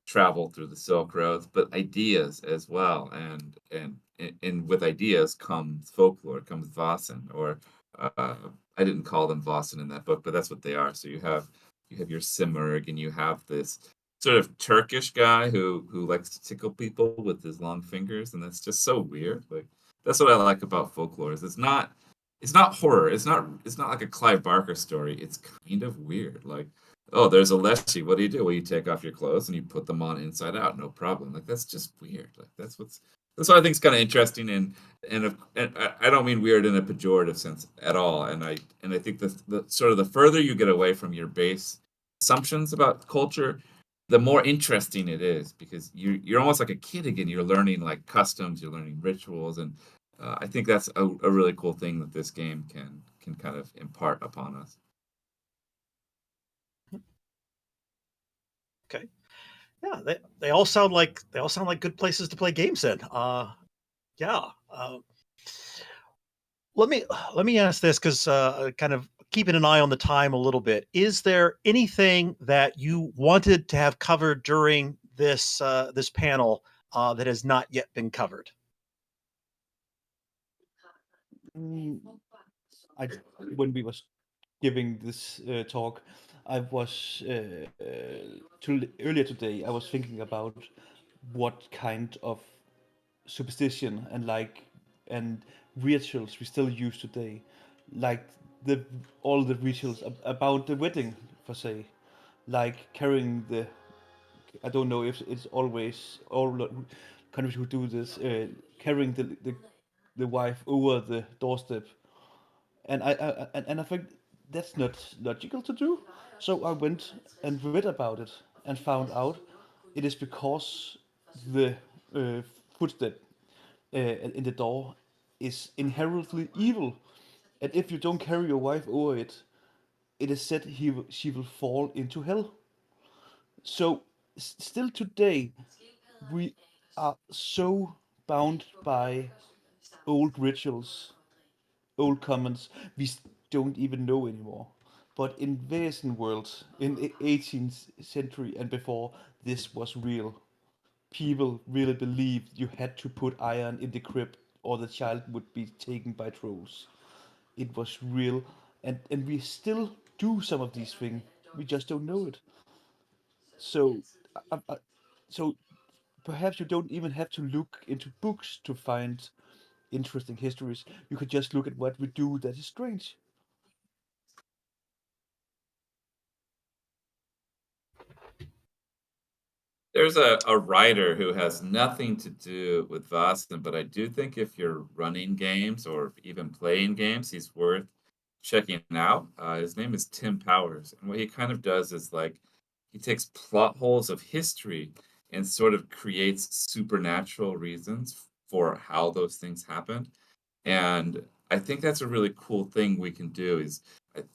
travel through the Silk Roads, but ideas as well. And with ideas comes folklore, comes Vasen, or uh, I didn't call them Vasen in that book, but that's what they are. So you have your Simurg, and you have this sort of Turkish guy who likes to tickle people with his long fingers, and that's just so weird. Like that's what I like about folklore. Is it's not horror. It's not like a Clive Barker story. It's kind of weird. Like, oh, there's a leshy. What do you do? Well, you take off your clothes and you put them on inside out. No problem. Like that's just weird. Like that's what I think is kind of interesting. And I don't mean weird in a pejorative sense at all. And I think the sort of the further you get away from your base assumptions about culture, the more interesting it is, because you're almost like a kid again. You're learning like customs, you're learning rituals, and I think that's a really cool thing that this game can kind of impart upon us. Okay. Yeah, they all sound like good places to play games in. Yeah. Let me ask this because kind of keeping an eye on the time a little bit. Is there anything that you wanted to have covered during this panel that has not yet been covered? Mm, I when we was giving this talk, I was earlier today. I was thinking about what kind of superstition and rituals we still use today, like the all the rituals about the wedding, for say, like carrying the. I don't know if it's always all countries who do this, carrying the wife over the doorstep, and I think that's not logical to do. So I went and read about it and found out it is because the uh, footstep in the door is inherently evil, and if you don't carry your wife over it, it is said she will fall into hell. So still today, we are so bound by old rituals, old comments don't even know anymore. But in Wesen world, in the 18th century and before, this was real. People really believed you had to put iron in the crypt or the child would be taken by trolls. It was real, and we still do some of these things. We just don't know it. So, so perhaps you don't even have to look into books to find interesting histories. You could just look at what we do that is strange. There's a writer who has nothing to do with Vaesen, but I do think if you're running games or even playing games, he's worth checking out. His name is Tim Powers, and what he kind of does is like he takes plot holes of history and sort of creates supernatural reasons for how those things happened. And I think that's a really cool thing we can do is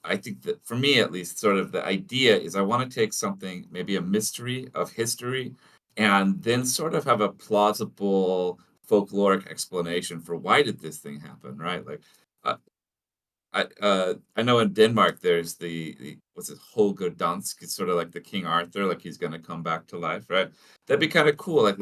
I think that for me at least, sort of the idea is I want to take something, maybe a mystery of history, and then sort of have a plausible folkloric explanation for why did this thing happen, right? Like uh, I know in Denmark there's the what's it, Holger Dansk. It's sort of like the King Arthur, like he's gonna come back to life, right? That'd be kind of cool. Like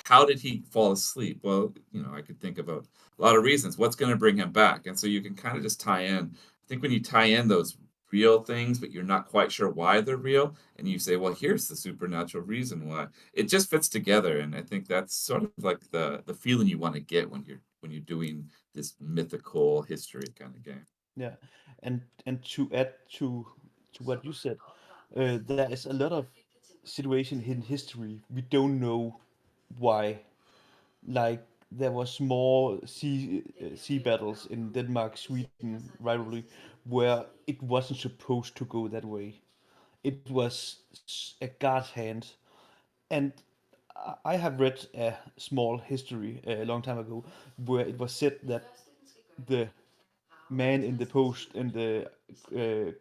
how did he fall asleep? Well, I could think about a lot of reasons. What's gonna bring him back? And so you can kind of just tie in. I think when you tie in those real things, but you're not quite sure why they're real, and you say, well, here's the supernatural reason why. It just fits together, and I think that's sort of like the feeling you want to get when you're doing this mythical history kind of game. Yeah, and to add to what you said, there is a lot of situation in history we don't know why. Like there was more sea battles in Denmark, Sweden, rivalry, where it wasn't supposed to go that way. It was a God's hand, and I have read a small history a long time ago where it was said that the man in the post in the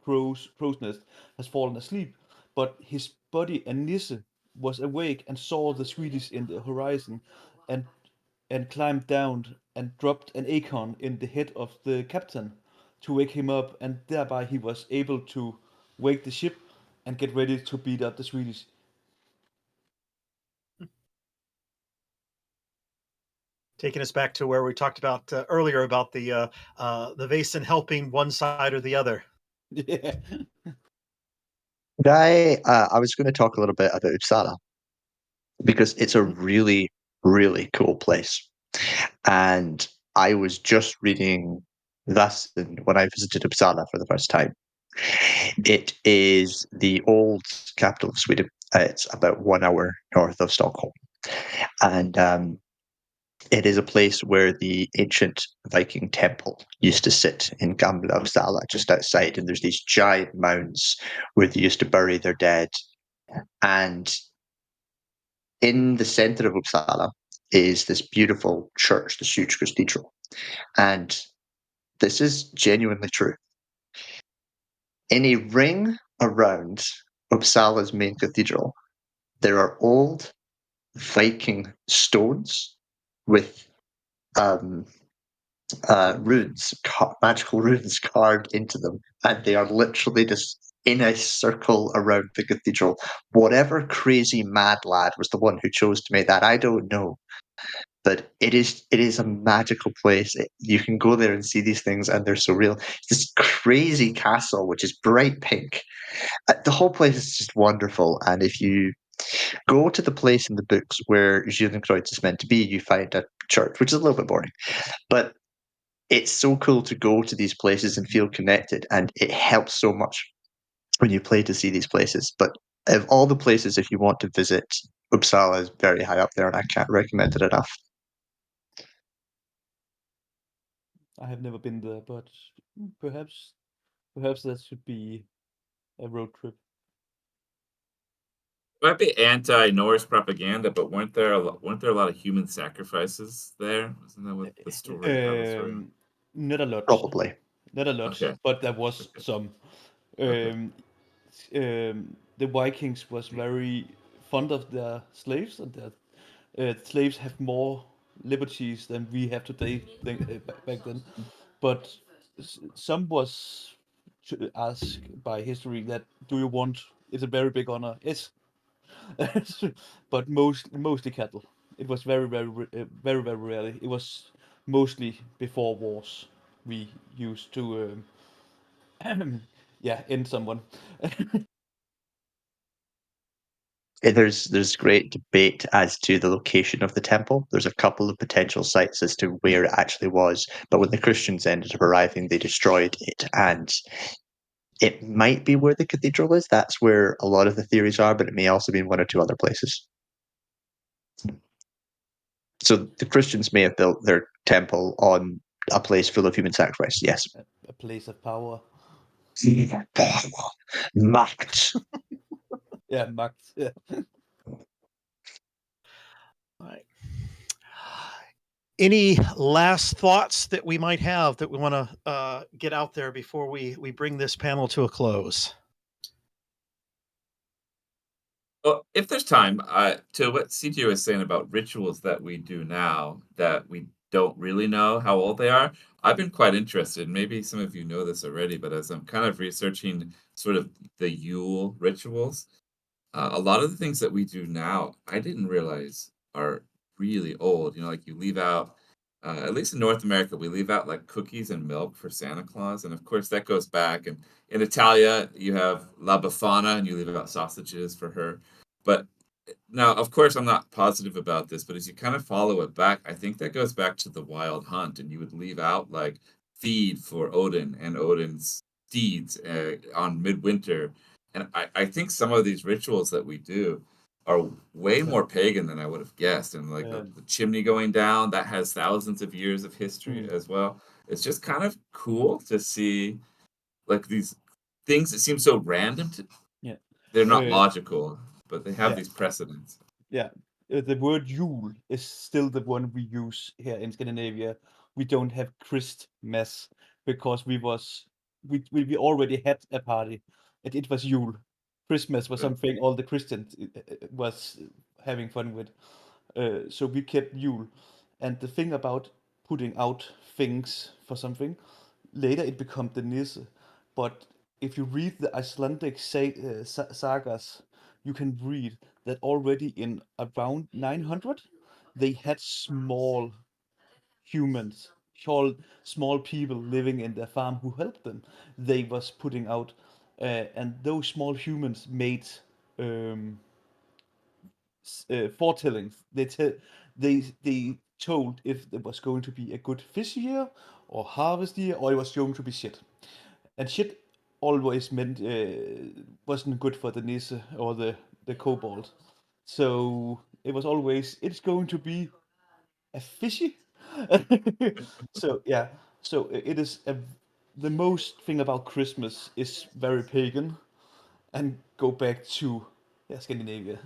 crow's nest has fallen asleep, but his body and Nisse was awake and saw the Swedish in the horizon, and climbed down and dropped an acorn in the head of the captain to wake him up, and thereby he was able to wake the ship and get ready to beat up the Swedish. Taking us back to where we talked about earlier about the Vaesen helping one side or the other. Yeah. I was going to talk a little bit about Uppsala because it's a really, really cool place. And I was just reading Vaesen when I visited Uppsala for the first time. It is the old capital of Sweden. It's about 1 hour north of Stockholm. And it is a place where the ancient Viking temple used to sit in Gamla Uppsala, just outside. And there's these giant mounds where they used to bury their dead. And in the center of Uppsala is this beautiful church, the huge cathedral. And this is genuinely true. In a ring around Uppsala's main cathedral, there are old Viking stones with um, runes, magical runes carved into them, and they are literally just in a circle around the cathedral. Whatever crazy mad lad was the one who chose to make that, I don't know. But it is a magical place. You can go there and see these things, and they're so real. It's this crazy castle, which is bright pink. The whole place is just wonderful. And if you go to the place in the books where Gyllenkreuz is meant to be, you find a church, which is a little bit boring. But it's so cool to go to these places and feel connected, and it helps so much when you play to see these places. But of all the places, if you want to visit, Uppsala is very high up there, and I can't recommend it enough. I have never been there, but perhaps that should be a road trip. Might be anti-Norse propaganda, but weren't there a lot of human sacrifices there? Isn't that what the story? How the story went? Not a lot, Probably. not a lot, Okay, but there was okay, some. okay. Um, the Vikings was very fond of their slaves, and their slaves have more liberties than we have today back then. But some was asked by history that do you want? It's a very big honor. Yes, but mostly cattle. It was very rarely. It was mostly before wars we used to end someone. There's great debate as to the location of the temple. There's a couple of potential sites as to where it actually was, but when the Christians ended up arriving, they destroyed it, and it might be where the cathedral is. That's where a lot of the theories are, but it may also be in one or two other places. So the Christians may have built their temple on a place full of human sacrifice. Yes. A place of power. Macht. Yeah, Max. Yeah. All right. Any last thoughts that we might have that we want to get out there before we bring this panel to a close? Well, if there's time, to what CJ was saying about rituals that we do now that we don't really know how old they are, I've been quite interested. Maybe some of you know this already, but as I'm kind of researching sort of the Yule rituals, a lot of the things that we do now, I didn't realize are really old. Like you leave out, at least in North America, we leave out like cookies and milk for Santa Claus, and of course that goes back. And in Italia, you have La Befana, and you leave out sausages for her. But now, of course, I'm not positive about this, but as you kind of follow it back, I think that goes back to the Wild Hunt, and you would leave out like feed for Odin and Odin's steeds on midwinter. And I think some of these rituals that we do are way more pagan than I would have guessed. And like the chimney going down, that has thousands of years of history as well. It's just kind of cool to see like these things that seem so random to Yeah. they're not logical, but they have Yeah. these precedents. Yeah, the word Yule is still the one we use here in Scandinavia. We don't have Christmas because we already had a party, and it was Yule. Christmas was Yeah. something all the Christians was having fun with. So we kept Yule, and the thing about putting out things for something, later it became the Nisse. But if you read the Icelandic sagas, you can read that already in around 900, they had small humans, small people living in their farm who helped them. They was putting out, and those small humans made um, foretellings. They told if there was going to be a good fish year or harvest year, or it was going to be shit. And shit always meant wasn't good for the Nisse or the kobold. So it was always it's going to be a fishy. So yeah, so it is the most thing about Christmas is very pagan, and go back to Scandinavia.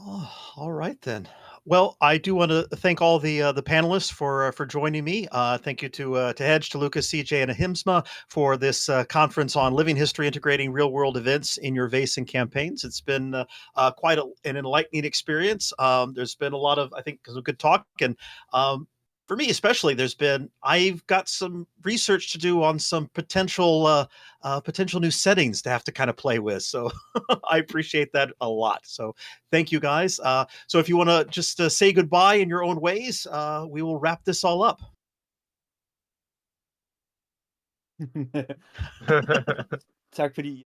Oh, all right then. Well, I do want to thank all the panelists for joining me. Thank you to Hedge, to Lucas, CJ, and Ahimsa for this conference on living history integrating real world events in your Vaesen campaigns. It's been quite an enlightening experience. There's been a lot of, I think, some good talk, and for me especially, I've got some research to do on some potential new settings to have to kind of play with. So I appreciate that a lot. So thank you guys. So if you want to just say goodbye in your own ways, we will wrap this all up. Tak fordi